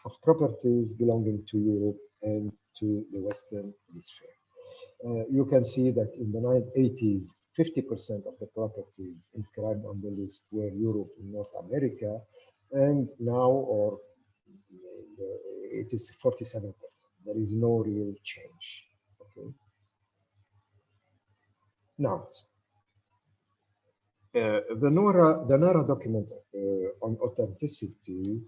[SPEAKER 3] of properties belonging to Europe and to the Western Hemisphere. You can see that in the 1980s, 50% of the properties inscribed on the list were Europe and North America, and now, or it is 47%. There is no real change. Okay. Now, the NARA document on authenticity,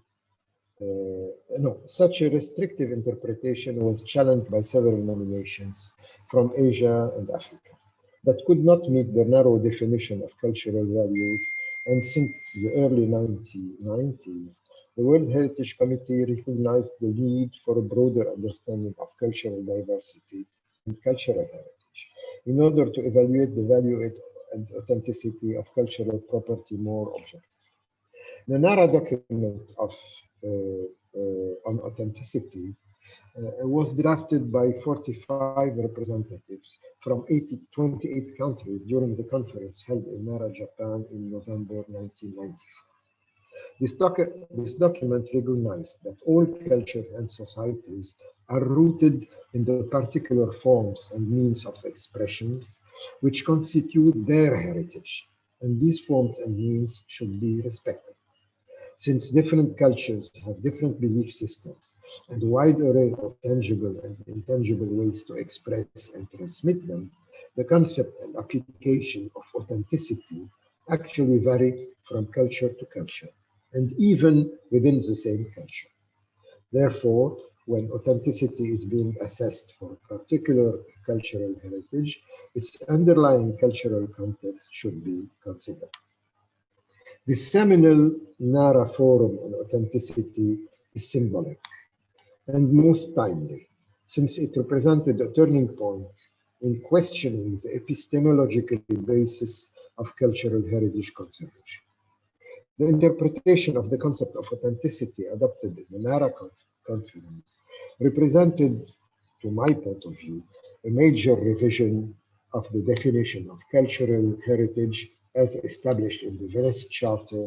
[SPEAKER 3] such a restrictive interpretation was challenged by several nominations from Asia and Africa that could not meet the narrow definition of cultural values. And since the early 1990s, the World Heritage Committee recognized the need for a broader understanding of cultural diversity and cultural heritage in order to evaluate the value and authenticity of cultural property more objectively. The NARA document on authenticity was drafted by 45 representatives from 28 countries during the conference held in NARA, Japan in November 1994. This document recognized that all cultures and societies are rooted in the particular forms and means of expressions which constitute their heritage, and these forms and means should be respected. Since different cultures have different belief systems and a wide array of tangible and intangible ways to express and transmit them, the concept and application of authenticity actually vary from culture to culture, and even within the same culture. Therefore, when authenticity is being assessed for a particular cultural heritage, its underlying cultural context should be considered. The seminal NARA Forum on Authenticity is symbolic and most timely, since it represented a turning point in questioning the epistemological basis of cultural heritage conservation. The interpretation of the concept of authenticity adopted in the NARA conference represented, to my point of view, a major revision of the definition of cultural heritage as established in the Venice Charter,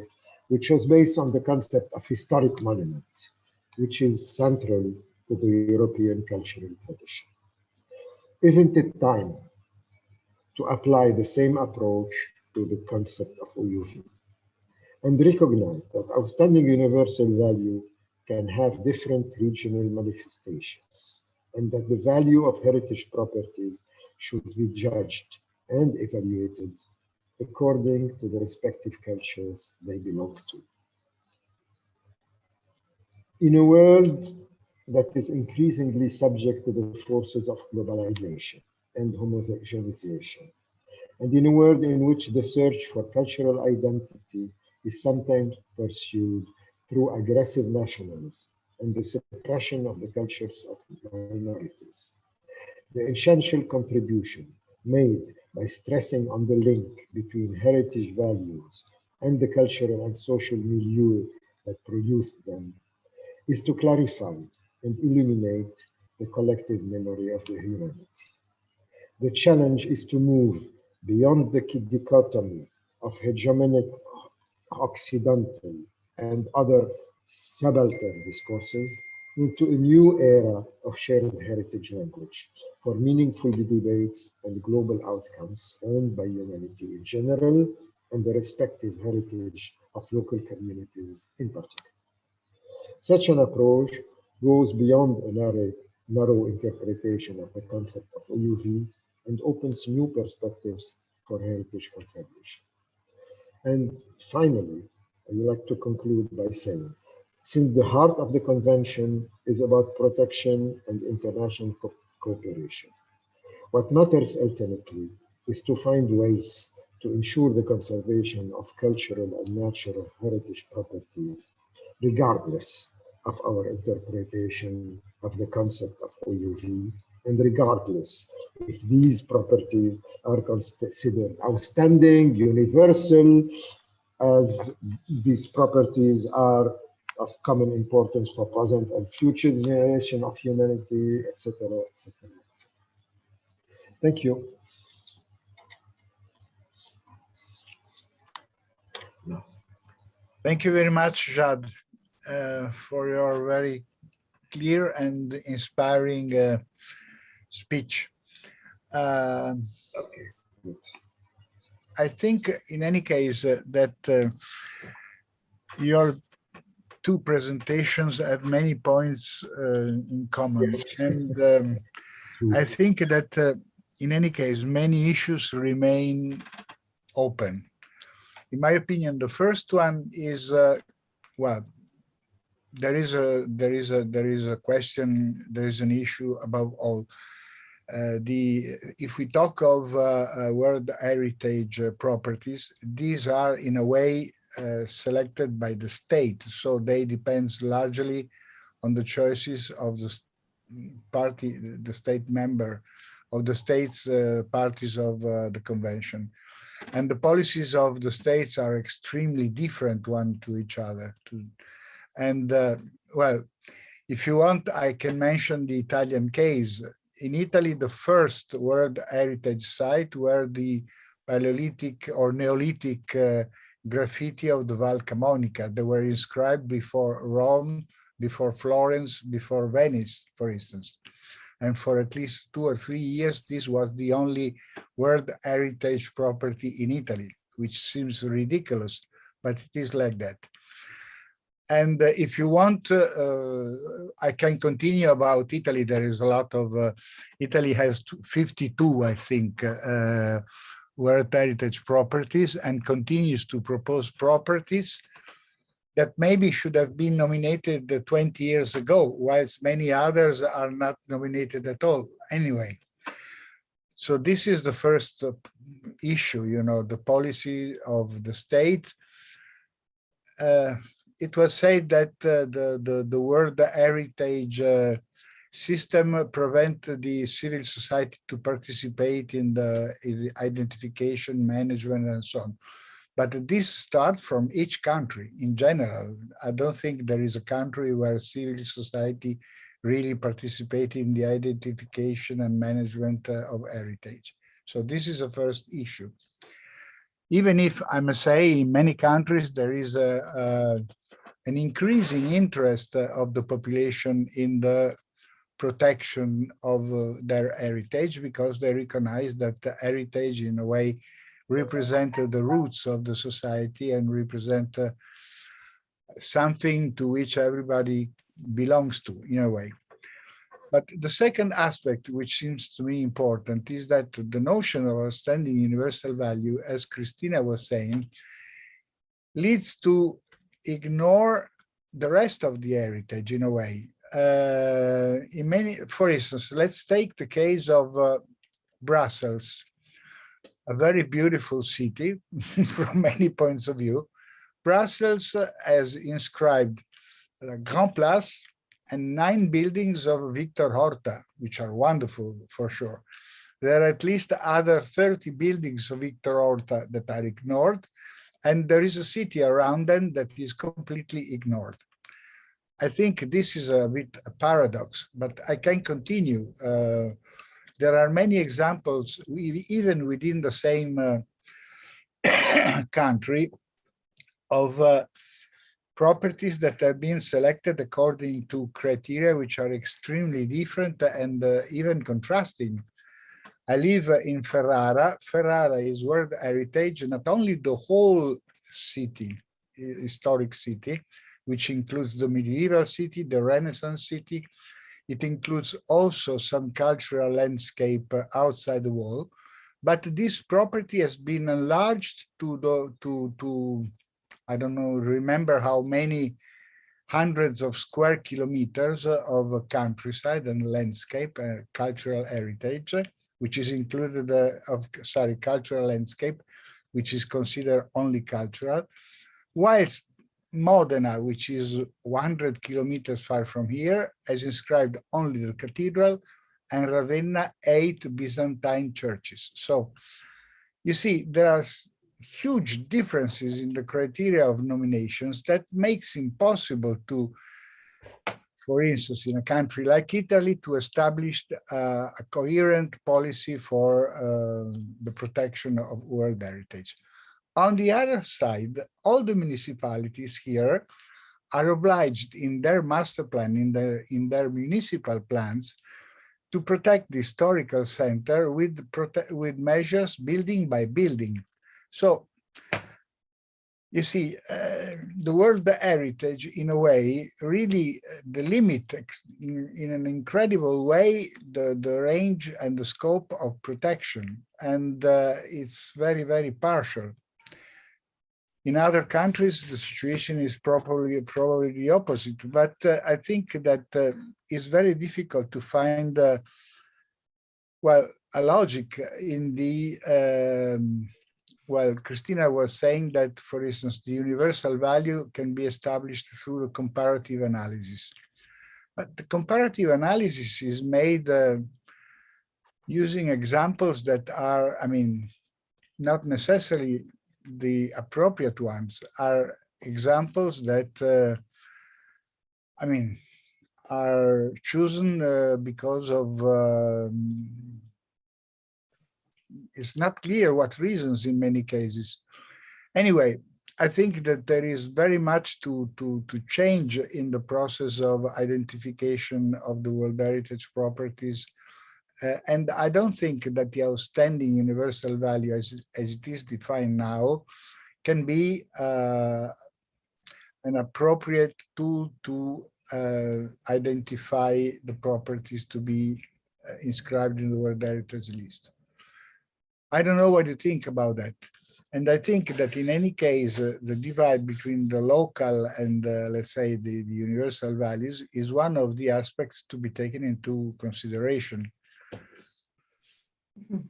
[SPEAKER 3] which was based on the concept of historic monument, which is central to the European cultural tradition. Isn't it time to apply the same approach to the concept of OUV and recognize that outstanding universal value can have different regional manifestations, and that the value of heritage properties should be judged and evaluated according to the respective cultures they belong to? In a world that is increasingly subject to the forces of globalization and homogenization, and in a world in which the search for cultural identity is sometimes pursued through aggressive nationalism and the suppression of the cultures of minorities, the essential contribution made by stressing on the link between heritage values and the cultural and social milieu that produced them is to clarify and illuminate the collective memory of the humanity. The challenge is to move beyond the dichotomy of hegemonic Occidental and other subaltern discourses into a new era of shared heritage language for meaningful debates and global outcomes earned by humanity in general and the respective heritage of local communities in particular. Such an approach goes beyond a narrow interpretation of the concept of OUV and opens new perspectives for heritage conservation. And finally, I would like to conclude by saying, since the heart of the convention is about protection and international cooperation, what matters ultimately is to find ways to ensure the conservation of cultural and natural heritage properties, regardless of our interpretation of the concept of OUV, and regardless if these properties are considered outstanding, universal, as these properties are of common importance for present and future generation of humanity, etc., etc., etc. Thank you.
[SPEAKER 1] Thank you very much, Jad, for your very clear and inspiring speech.
[SPEAKER 3] Okay. Good.
[SPEAKER 1] I think, in any case, that your two presentations have many points in common.
[SPEAKER 3] Yes.
[SPEAKER 1] And I think that, in any case, many issues remain open. In my opinion, the first one is, well, there is a question, there is an issue above all. If we talk of World Heritage properties, these are in a way selected by the state, so they depend largely on the choices of the party, the state member of the states parties of the convention, and the policies of the states are extremely different one to each other. And well, if you want, I can mention the Italian case. In Italy, the first World Heritage site were the Paleolithic or Neolithic graffiti of the Val Camonica. They were inscribed before Rome, before Florence, before Venice, for instance. And for at least 2 or 3 years, this was the only World Heritage property in Italy, which seems ridiculous, but it is like that. And if you want, I can continue about Italy. There is a lot of, Italy has 52, I think, World Heritage properties, and continues to propose properties that maybe should have been nominated 20 years ago, whilst many others are not nominated at all anyway. So this is the first issue, you know, the policy of the state. It was said that the World Heritage system prevent the civil society to participate in the identification, management, and so on. But this starts from each country in general. I don't think there is a country where civil society really participate in the identification and management of heritage. So this is the first issue. Even if I must say in many countries there is an increasing interest of the population in the protection of their heritage, because they recognize that the heritage in a way represent the roots of the society and represent something to which everybody belongs to in a way. But the second aspect, which seems to me important, is that the notion of outstanding universal value, as Christina was saying, leads to ignore the rest of the heritage in a way. For instance, let's take the case of Brussels, a very beautiful city from many points of view. Brussels has inscribed a Grand Place and 9 buildings of Victor Horta, which are wonderful for sure. There are at least other 30 buildings of Victor Horta that are ignored, and there is a city around them that is completely ignored. I think this is a bit a paradox, but I can continue. There are many examples, even within the same country, of properties that have been selected according to criteria which are extremely different and even contrasting. I live in Ferrara. Ferrara is World Heritage, not only the whole city, historic city, which includes the medieval city, the Renaissance city. It includes also some cultural landscape outside the wall. But this property has been enlarged to I don't know, remember how many hundreds of square kilometers of countryside and landscape, cultural heritage, which is included cultural landscape, which is considered only cultural, whilst Modena, which is 100 kilometers far from here, has inscribed only the cathedral, and Ravenna 8 Byzantine churches. So you see, there are huge differences in the criteria of nominations that makes impossible to, for instance, in a country like Italy, to establish a coherent policy for the protection of World Heritage. On the other side, all the municipalities here are obliged in their master plan, in their municipal plans, to protect the historical center with measures building by building. So, you see, the World Heritage, in a way, really delimit in an incredible way the range and the scope of protection, and it's very, very partial. In other countries, the situation is probably the opposite, but I think that it's very difficult to find, well, a logic in the well, Christina was saying that, for instance, the universal value can be established through a comparative analysis. But the comparative analysis is made using examples that are, I mean, not necessarily the appropriate ones, are examples that, I mean, are chosen because of it's not clear what reasons in many cases. Anyway, I think that there is very much to change in the process of identification of the World Heritage properties. And I don't think that the outstanding universal value as it is defined now can be an appropriate tool to identify the properties to be inscribed in the World Heritage list. I don't know what you think about that. And I think that in any case, the divide between the local and let's say the universal values is one of the aspects to be taken into consideration. Mm-hmm.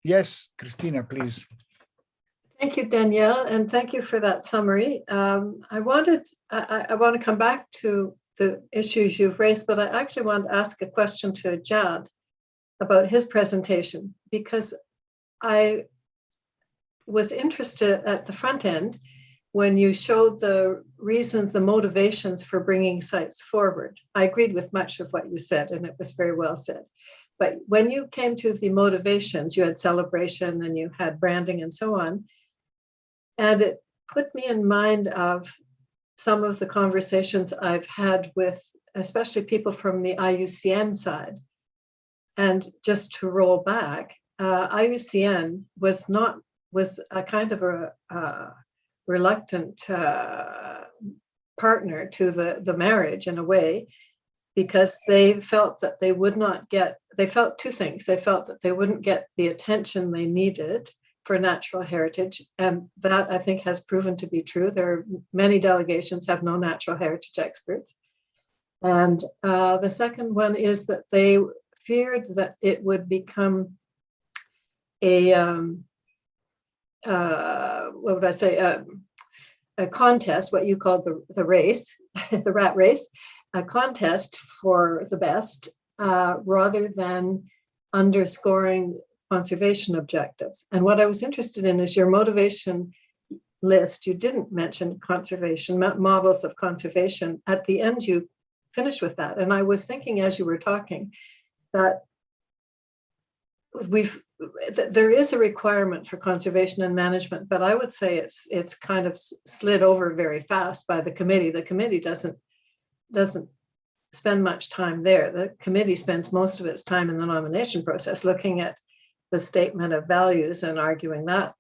[SPEAKER 1] Yes, Christina, please.
[SPEAKER 2] Thank you, Danielle, and thank you for that summary. I want to come back to the issues you've raised, but I actually want to ask a question to Jad about his presentation, because I was interested at the front end when you showed the reasons, the motivations for bringing sites forward. I agreed with much of what you said, and it was very well said. But when you came to the motivations, you had celebration and you had branding and so on. And it put me in mind of some of the conversations I've had with, especially people from the IUCN side. And just to roll back, IUCN was a kind of a reluctant partner to the marriage in a way, because they felt that they would not get, they felt two things. They felt that they wouldn't get the attention they needed for natural heritage. And that, I think, has proven to be true. There are many delegations have no natural heritage experts. And the second one is that they feared that it would become a, what would I say, a contest, what you called the race, the rat race, a contest for the best, rather than underscoring conservation objectives. And what I was interested in is your motivation list. You didn't mention conservation, models of conservation. At the end, you finished with that. And I was thinking as you were talking that there is a requirement for conservation and management, but I would say it's kind of slid over very fast by the committee. The committee doesn't spend much time there. The committee spends most of its time in the nomination process looking at the statement of values and arguing that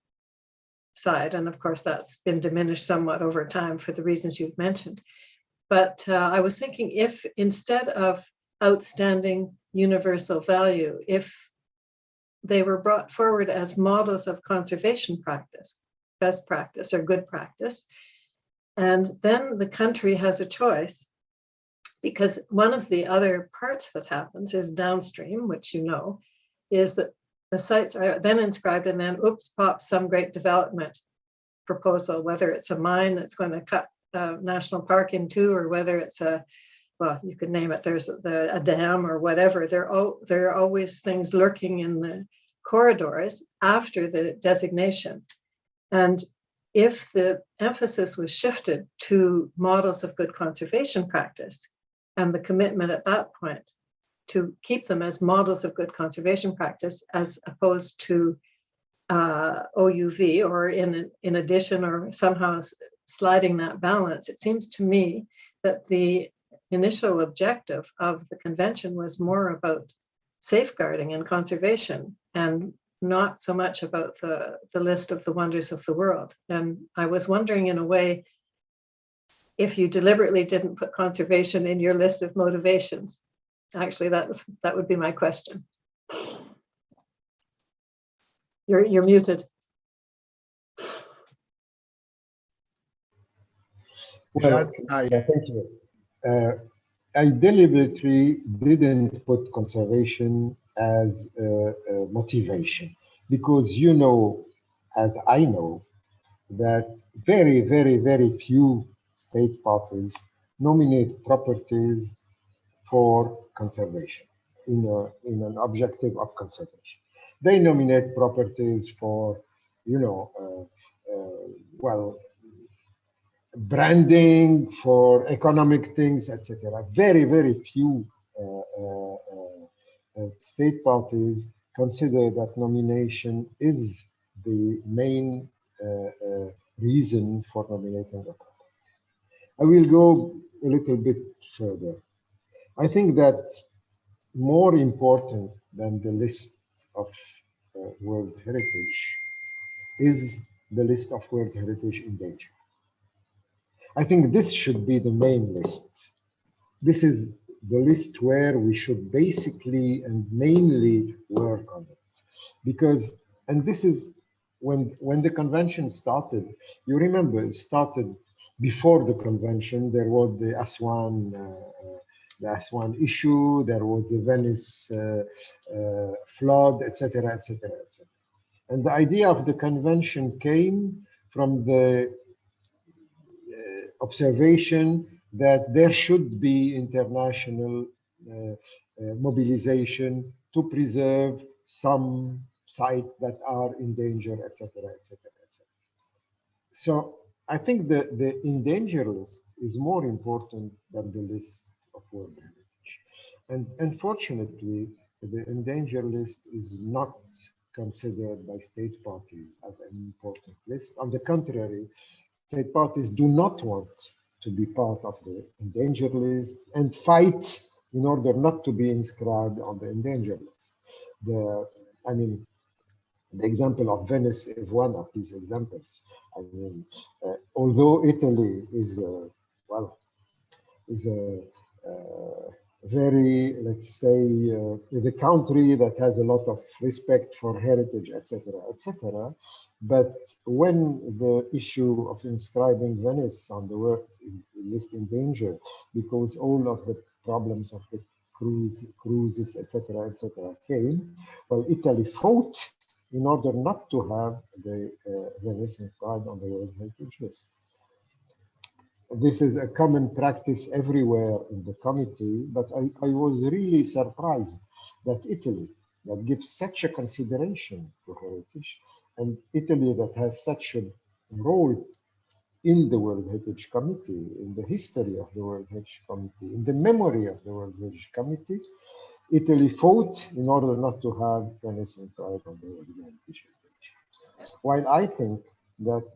[SPEAKER 2] side. And of course, that's been diminished somewhat over time for the reasons you've mentioned. But I was thinking, if instead of outstanding universal value, if they were brought forward as models of conservation practice, best practice or good practice, and then the country has a choice, because one of the other parts that happens is downstream, which you know, is that the sites are then inscribed and then, oops, pops some great development proposal, whether it's a mine that's going to cut a national park in two, or whether it's a, well, you could name it, there's a dam or whatever. There are always things lurking in the corridors after the designation. And if the emphasis was shifted to models of good conservation practice, and the commitment at that point to keep them as models of good conservation practice, as opposed to OUV, or in addition, or somehow sliding that balance, it seems to me that the initial objective of the convention was more about safeguarding and conservation, and not so much about the list of the wonders of the world. And I was wondering, in a way, if you deliberately didn't put conservation in your list of motivations. Actually, that would be my question. You're muted.
[SPEAKER 3] Well, thank you. I deliberately didn't put conservation as a motivation, because you know, as I know, that very, very, very few state parties nominate properties for conservation in an objective of conservation. They nominate properties for, you know, well, branding, for economic things, etc. Very, very few state parties consider that nomination is the main reason for nominating a property. I will go a little bit further. I think that more important than the list of World Heritage is the list of World Heritage in danger. I think this should be the main list. This is the list where we should basically and mainly work on it. Because, and this is when the convention started, you remember it started before the convention. There was the Aswan issue, there was the Venice flood, etc., etc., etc. And the idea of the convention came from the observation that there should be international mobilization to preserve some sites that are in danger, etc., etc., etc. So I think the endangered list is more important than the list of World Heritage. And unfortunately, the endangered list is not considered by state parties as an important list. On the contrary, state parties do not want to be part of the endangered list and fight in order not to be inscribed on the endangered list. I mean, the example of Venice is one of these examples. I mean, although Italy is well, is a very, let's say, is a country that has a lot of respect for heritage, etc., etc. But when the issue of inscribing Venice on the world list in danger, because all of the problems of the cruises, etc., etc., came, well, Italy fought in order not to have the Venice inscribed on the World Heritage List. This is a common practice everywhere in the committee, but I was really surprised that Italy, that gives such a consideration to heritage, and Italy that has such a role in the World Heritage Committee, in the history of the World Heritage Committee, in the memory of the World Heritage Committee, Italy fought in order not to have Venice inscribed on the World Heritage. While I think that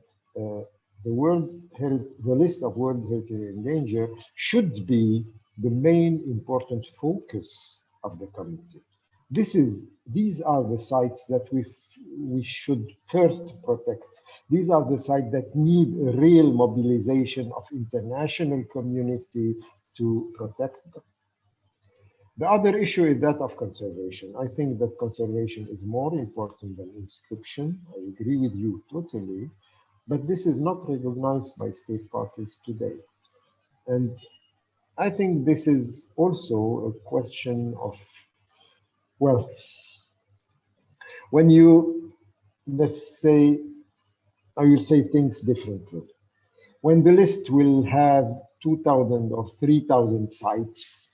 [SPEAKER 3] the list of World Heritage in danger should be the main important focus of the committee. These are the sites that we should first protect. These are the sites that need a real mobilization of international community to protect them. The other issue is that of conservation. I think that conservation is more important than inscription. I agree with you totally. But this is not recognized by state parties today. And I think this is also a question of, well, when you, let's say, I will say things differently. When the list will have 2,000 or 3,000 sites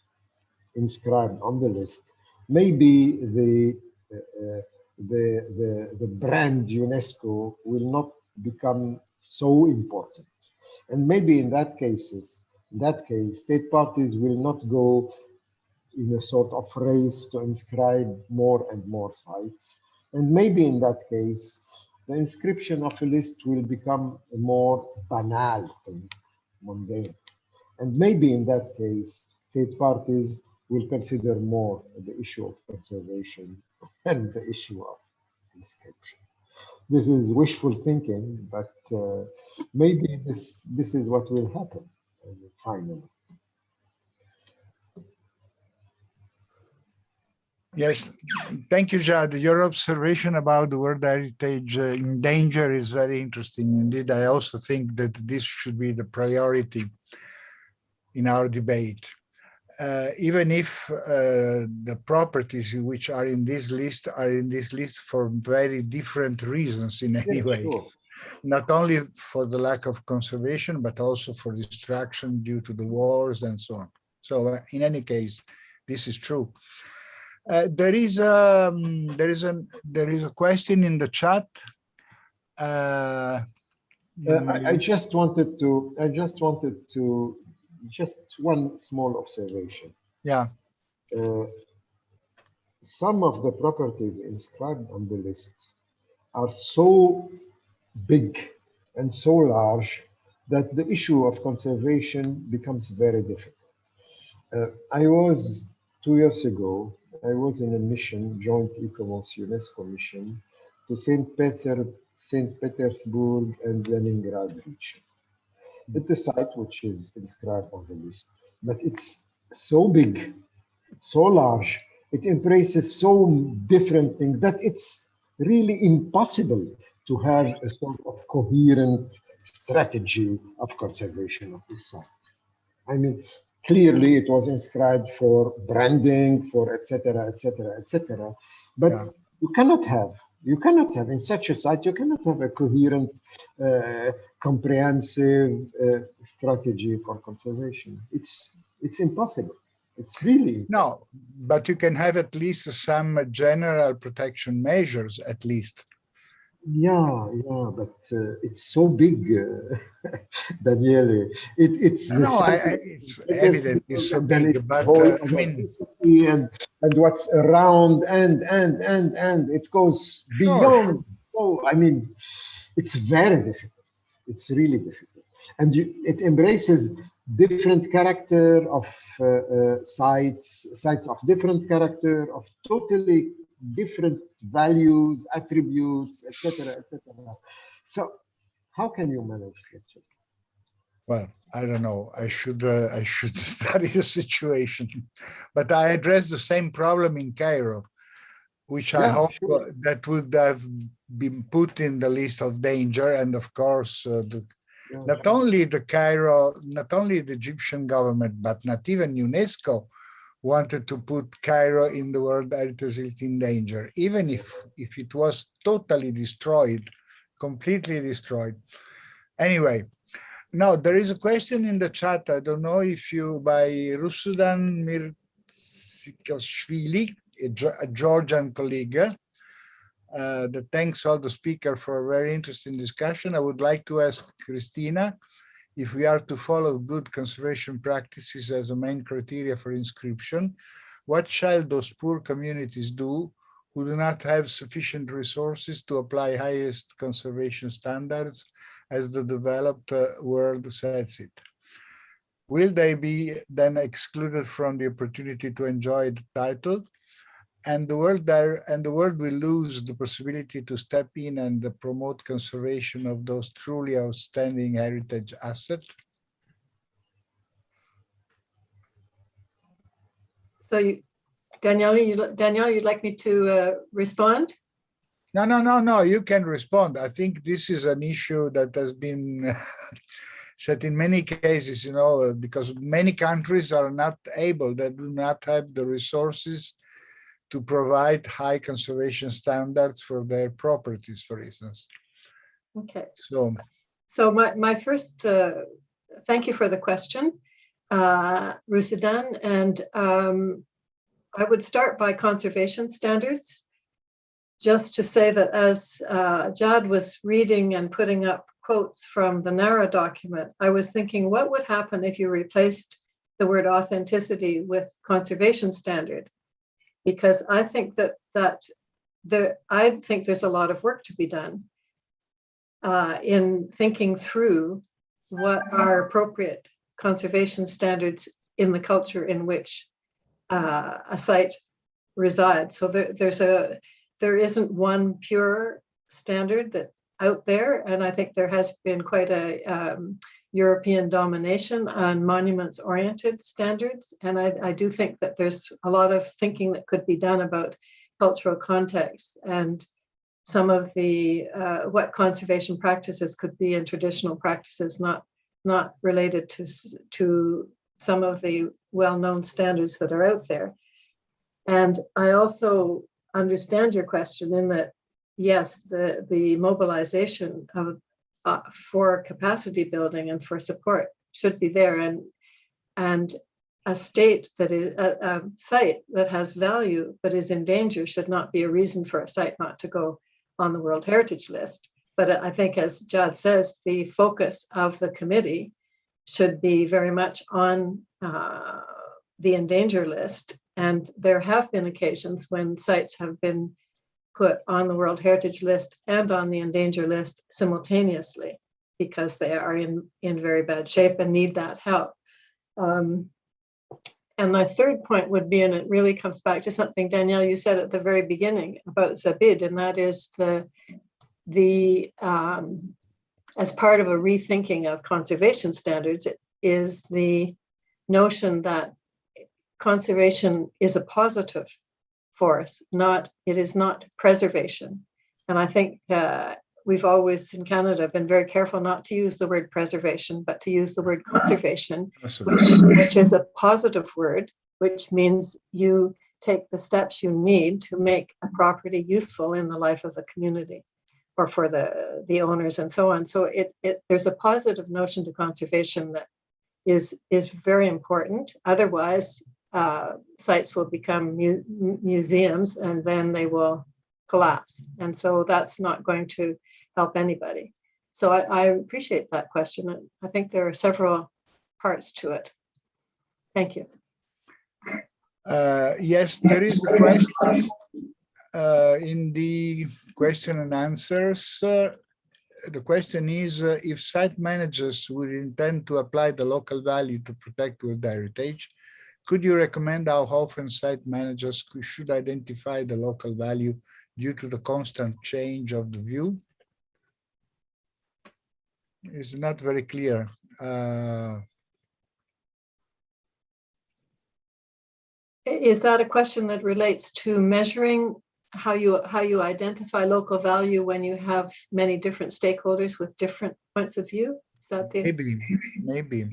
[SPEAKER 3] inscribed on the list, maybe the brand UNESCO will not become so important. And maybe in that case, state parties will not go in a sort of race to inscribe more and more sites. And maybe in that case, the inscription of a list will become a more banal thing, mundane. And maybe in that case, state parties will consider more the issue of conservation and the issue of inscription. This is wishful thinking, but maybe this is what will happen finally.
[SPEAKER 1] Yes, thank you, Jad. Your observation about the World Heritage in danger is very interesting. Indeed, I also think that this should be the priority in our debate. Even if the properties which are in this list for very different reasons in any way. Sure. Not only for the lack of conservation, but also for destruction due to the wars and so on. So in any case, this is true. There is a question in the chat.
[SPEAKER 3] I just wanted to just one small observation.
[SPEAKER 1] Yeah.
[SPEAKER 3] Some of the properties inscribed on the list are so big and so large that the issue of conservation becomes very difficult. I was 2 years ago, I was in a mission, joint ECOMOS UNESCO mission to St. Petersburg and Leningrad region. It's a site which is inscribed on the list, but it's so big, so large, it embraces so different things that it's really impossible to have a sort of coherent strategy of conservation of this site. I mean, clearly it was inscribed for branding, for etc., etc., etc. But yeah. You cannot have in such a site, you cannot have a coherent comprehensive strategy for conservation. It's impossible. It's really
[SPEAKER 1] no, but you can have at least some general protection measures, at least.
[SPEAKER 3] yeah, but it's so big, Daniele. It's the
[SPEAKER 1] No, it's evident it's so
[SPEAKER 3] then
[SPEAKER 1] big,
[SPEAKER 3] it's the
[SPEAKER 1] but
[SPEAKER 3] whole
[SPEAKER 1] I mean,
[SPEAKER 3] electricity and what's around and it goes
[SPEAKER 1] sure,
[SPEAKER 3] beyond. So I mean, it's very difficult. It's really difficult, and it embraces different character of sites of different character, of totally different values, attributes, etc., etc. So, how can you manage this?
[SPEAKER 1] well, I don't know. I should study the situation, but I addressed the same problem in Cairo, which I
[SPEAKER 3] Yeah,
[SPEAKER 1] hope
[SPEAKER 3] sure.
[SPEAKER 1] that would have been put in the list of danger. And of course, not only the Egyptian government, but not even UNESCO wanted to put Cairo in the World Heritage List in danger, even if it was totally destroyed, completely destroyed. Anyway, now there is a question in the chat. I don't know if you, by Rusudan Mirsikashvili, a Georgian colleague, that thanks all the speakers for a very interesting discussion. I would like to ask Christina if we are to follow good conservation practices as a main criteria for inscription, what shall those poor communities do who do not have sufficient resources to apply highest conservation standards as the developed world sets it? Will they be then excluded from the opportunity to enjoy the title? And the world will lose the possibility to step in and promote conservation of those truly outstanding heritage assets.
[SPEAKER 2] So, Danielle, you'd like me to respond?
[SPEAKER 1] No. You can respond. I think this is an issue that has been said in many cases, because many countries are not able, they do not have the resources to provide high conservation standards for their properties, for instance.
[SPEAKER 2] Okay.
[SPEAKER 1] So
[SPEAKER 2] my first, thank you for the question, Rusudan, and I would start by conservation standards, just to say that as Jad was reading and putting up quotes from the NARA document, I was thinking, what would happen if you replaced the word authenticity with conservation standard? Because I think I think there's a lot of work to be done in thinking through what are appropriate conservation standards in the culture in which a site resides. So there isn't one pure standard that out there, and I think there has been quite a European domination on monuments-oriented standards. And I do think that there's a lot of thinking that could be done about cultural context and some of the what conservation practices could be in traditional practices, not related to some of the well-known standards that are out there. And I also understand your question in that, yes, the mobilization of for capacity building and for support should be there, and a state that is a site that has value but is in danger should not be a reason for a site not to go on the World Heritage List. But I think, as Jad says, the focus of the committee should be very much on the endangered list. And there have been occasions when sites have been put on the World Heritage List and on the endangered list simultaneously because they are in very bad shape and need that help. And my third point would be, and it really comes back to something, Danielle, you said at the very beginning about Zabid, and that is the as part of a rethinking of conservation standards, it is the notion that conservation is a positive force, it is not preservation. And I think we've always in Canada been very careful not to use the word preservation, but to use the word conservation, which is a positive word, which means you take the steps you need to make a property useful in the life of the community. or for the owners and so on. So there's a positive notion to conservation that is very important. Otherwise, sites will become museums and then they will collapse. And so that's not going to help anybody. So I appreciate that question. I think there are several parts to it. Thank you.
[SPEAKER 1] Yes, there is a question in the question and answers. The question is, if site managers would intend to apply the local value to protect World Heritage, could you recommend how often site managers should identify the local value due to the constant change of the view? It's not very clear.
[SPEAKER 2] Is that a question that relates to measuring how you identify local value when you have many different stakeholders with different points of view? Is that the
[SPEAKER 1] Maybe.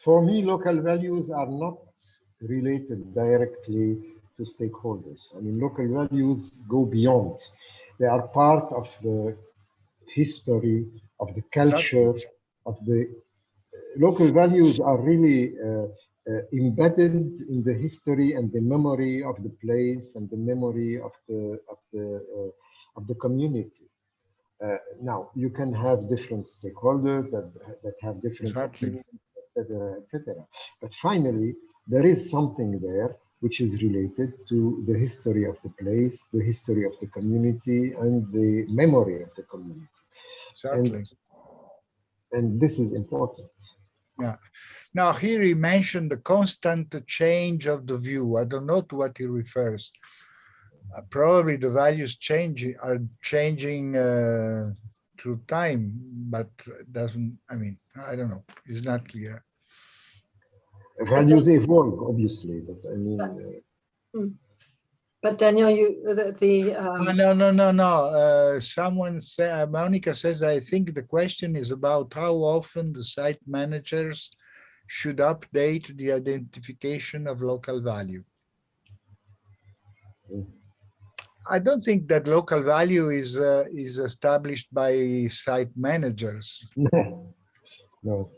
[SPEAKER 3] For me, local values are not related directly to stakeholders. I mean, local values go beyond. They are part of the history, of the culture, of the local values are really embedded in the history and the memory of the place and the memory of the community. Now, you can have different stakeholders that have different opinions, etc. But finally, there is something there which is related to the history of the place, the history of the community, and the memory of the community.
[SPEAKER 1] Exactly.
[SPEAKER 3] And this is important.
[SPEAKER 1] Yeah. Now, here he mentioned the constant change of the view. I don't know to what he refers. Probably the values are changing through time, but doesn't, I mean, I don't know. It's not clear.
[SPEAKER 3] Values evolve, obviously, but I mean...
[SPEAKER 2] But Daniel,
[SPEAKER 1] No. Someone said, Monica says, I think the question is about how often the site managers should update the identification of local value. I don't think that local value is established by site managers.
[SPEAKER 3] No.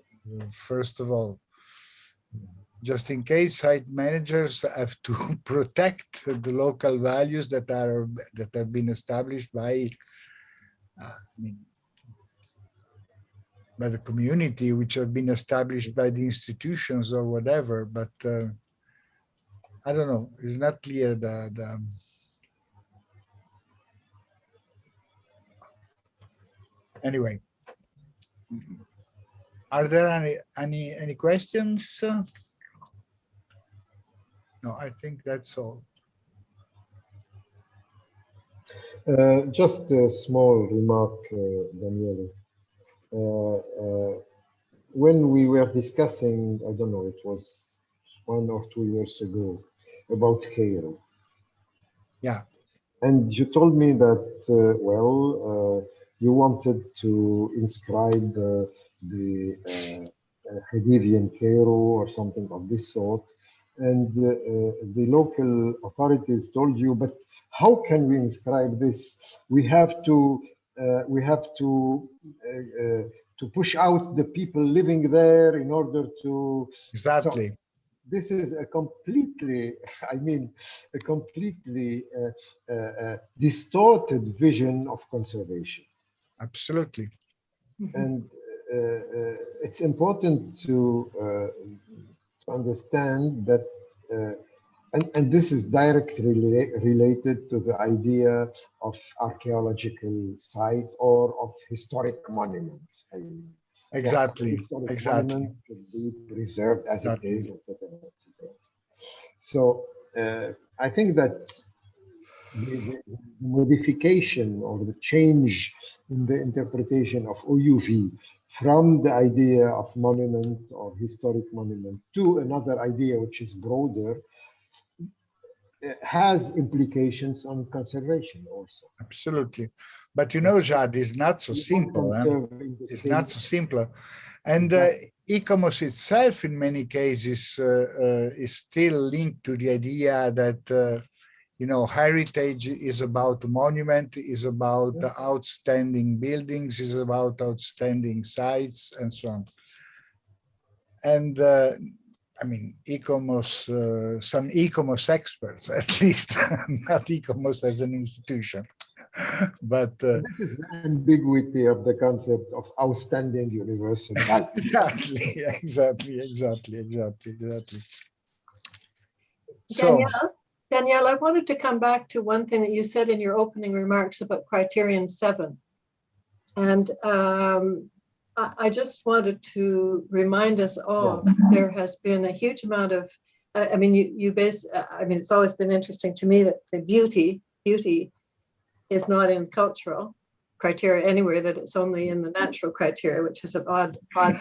[SPEAKER 1] First of all, just in case site managers have to protect the local values that have been established by the community, which have been established by the institutions or whatever. But I don't know. It's not clear Anyway. Are there any questions? No, I think that's all.
[SPEAKER 3] Just a small remark, Daniele. When we were discussing, I don't know, it was 1 or 2 years ago, about Cairo.
[SPEAKER 1] Yeah.
[SPEAKER 3] And you told me that, you wanted to inscribe the Khedivian Cairo or something of this sort. And the local authorities told you, but how can we inscribe this? We have to push out the people living there in order to...
[SPEAKER 1] Exactly.
[SPEAKER 3] So this is a completely, I mean, a completely distorted vision of conservation.
[SPEAKER 1] Absolutely.
[SPEAKER 3] And it's important to understand that, and this is directly related to the idea of archaeological site or of historic monument. I mean,
[SPEAKER 1] exactly.
[SPEAKER 3] Yes,
[SPEAKER 1] Exactly.
[SPEAKER 3] monument should be preserved as
[SPEAKER 1] Exactly.
[SPEAKER 3] it is, etc. So I think that the modification or the change in the interpretation of OUV from the idea of monument or historic monument to another idea which is broader has implications on conservation also.
[SPEAKER 1] Absolutely. But you know, Jad, it's not so simple. It's not so simple. And ICOMOS itself, in many cases, is still linked to the idea that you know, heritage is about monument, is about outstanding buildings, is about outstanding sites, and so on. And I mean, e-commerce, some e-commerce experts, at least, not e-commerce as an institution, but
[SPEAKER 3] this is the ambiguity of the concept of outstanding universal value.
[SPEAKER 1] exactly. So,
[SPEAKER 2] Danielle, I wanted to come back to one thing that you said in your opening remarks about criterion 7. And I just wanted to remind us all that there has been a huge amount of, I mean, it's always been interesting to me that the beauty is not in cultural criteria anywhere, that it's only in the natural criteria, which is an odd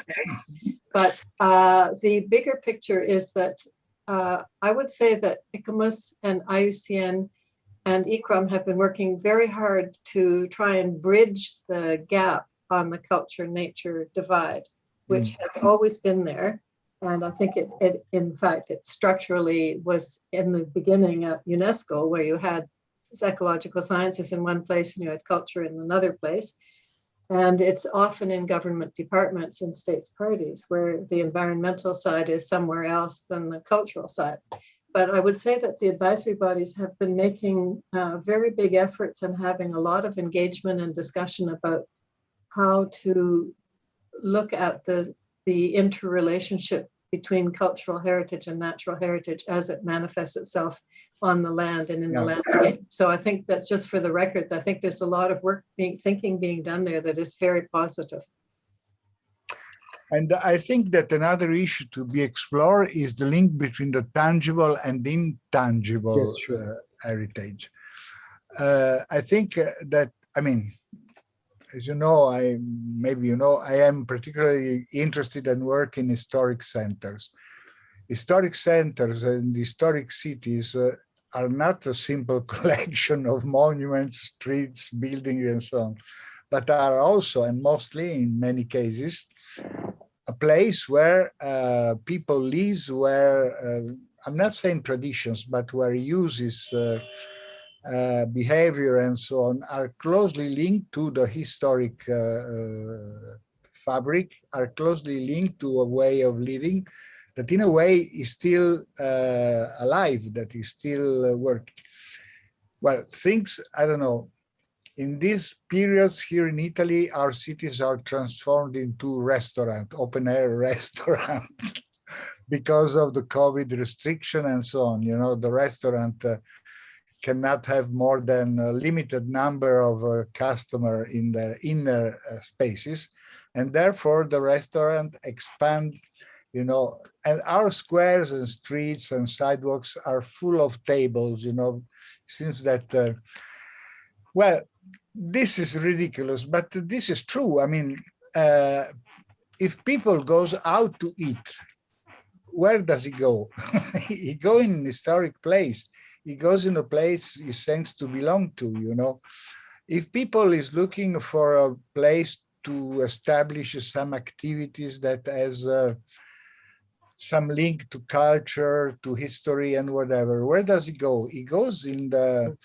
[SPEAKER 2] thing. But the bigger picture is that I would say that ICOMOS and IUCN and ICROM have been working very hard to try and bridge the gap on the culture-nature divide, which has always been there. And I think it in fact, it structurally was in the beginning at UNESCO, where you had ecological sciences in one place and you had culture in another place. And it's often in government departments and states parties where the environmental side is somewhere else than the cultural side. But I would say that the advisory bodies have been making very big efforts and having a lot of engagement and discussion about how to look at the interrelationship between cultural heritage and natural heritage as it manifests itself on the land and in the landscape. So I think that, just for the record, I think there's a lot of work being done there that is very positive.
[SPEAKER 1] and I think that another issue to be explored is the link between the tangible and intangible heritage. I think that, I mean, as you know, maybe you know, I am particularly interested in work in historic centers. Historic centers and historic cities are not a simple collection of monuments, streets, buildings, and so on, but are also, and mostly in many cases, a place where people live, where, I'm not saying traditions, but where uses, behavior and so on are closely linked to the historic fabric, are closely linked to a way of living that in a way is still alive, that is still working. Well, things, I don't know, in these periods here in Italy, our cities are transformed into restaurant, open air restaurant, because of the COVID restriction and so on. You know, the restaurant cannot have more than a limited number of customer in their inner spaces, and therefore the restaurant expand, you know, and our squares and streets and sidewalks are full of tables, you know. Seems that, well, this is ridiculous, but this is true. I mean, if people goes out to eat, where does he go? He go in an historic place. He goes in a place he thinks to belong to, you know. If people is looking for a place to establish some activities that has some link to culture, to history and whatever, where does he go? He goes in the,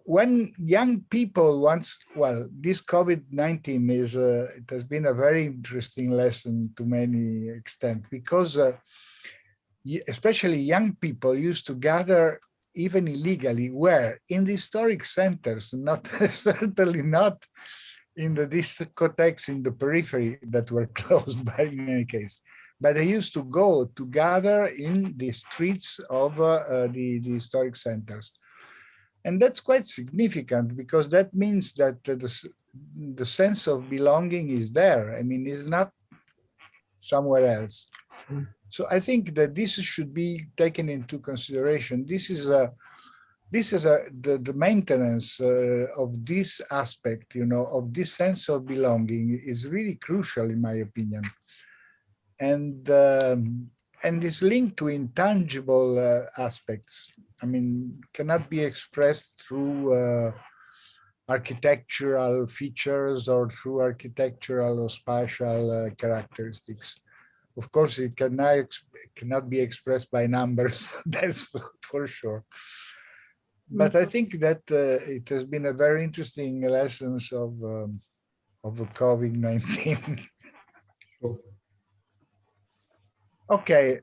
[SPEAKER 1] when young people wants, well, this COVID-19 is, it has been a very interesting lesson to many extent, because especially young people used to gather even illegally, where? In the historic centers, not certainly not in the discotheques in the periphery that were closed by in any case. But they used to go to gather in the streets of the historic centers. And that's quite significant, because that means that the sense of belonging is there. I mean, it's not somewhere else. So I think that this should be taken into consideration. This is the maintenance of this aspect, you know, of this sense of belonging is really crucial, in my opinion. And is linked to intangible aspects. I mean, cannot be expressed through architectural features or through architectural or spatial characteristics. Of course, it cannot be expressed by numbers, that's for sure. But I think that it has been a very interesting lessons of the COVID-19.
[SPEAKER 3] Sure.
[SPEAKER 1] Okay,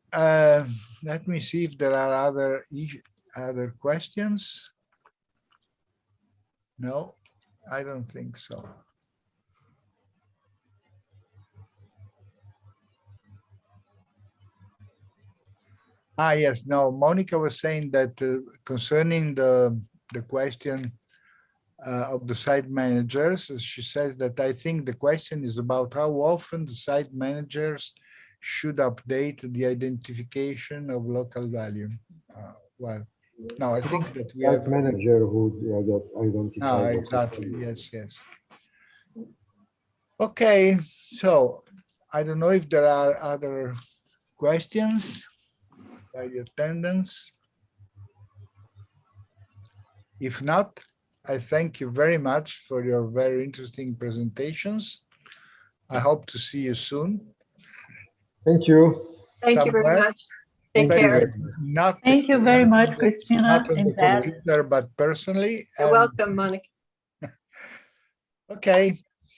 [SPEAKER 1] let me see if there are other questions. No, I don't think so. Ah, yes, no, Monica was saying that concerning the question of the site managers, she says that I think the question is about how often the site managers should update the identification of local value. Well, no, I think that we
[SPEAKER 3] Site
[SPEAKER 1] have.
[SPEAKER 3] manager who that identifies.
[SPEAKER 1] Exactly. Yes, yes. Okay, so I don't know if there are other questions by the attendants. If not, I thank you very much for your very interesting presentations. I hope to see you soon.
[SPEAKER 3] Thank you.
[SPEAKER 2] Thank you very
[SPEAKER 1] somewhere.
[SPEAKER 2] much. Take
[SPEAKER 3] Thank you
[SPEAKER 2] care.
[SPEAKER 3] very much.
[SPEAKER 1] Not,
[SPEAKER 4] Thank you very much,
[SPEAKER 1] not
[SPEAKER 4] Christina
[SPEAKER 1] on the
[SPEAKER 4] and Dad.
[SPEAKER 1] computer, but personally.
[SPEAKER 2] You're
[SPEAKER 1] And-
[SPEAKER 2] welcome, Monica.
[SPEAKER 1] Okay.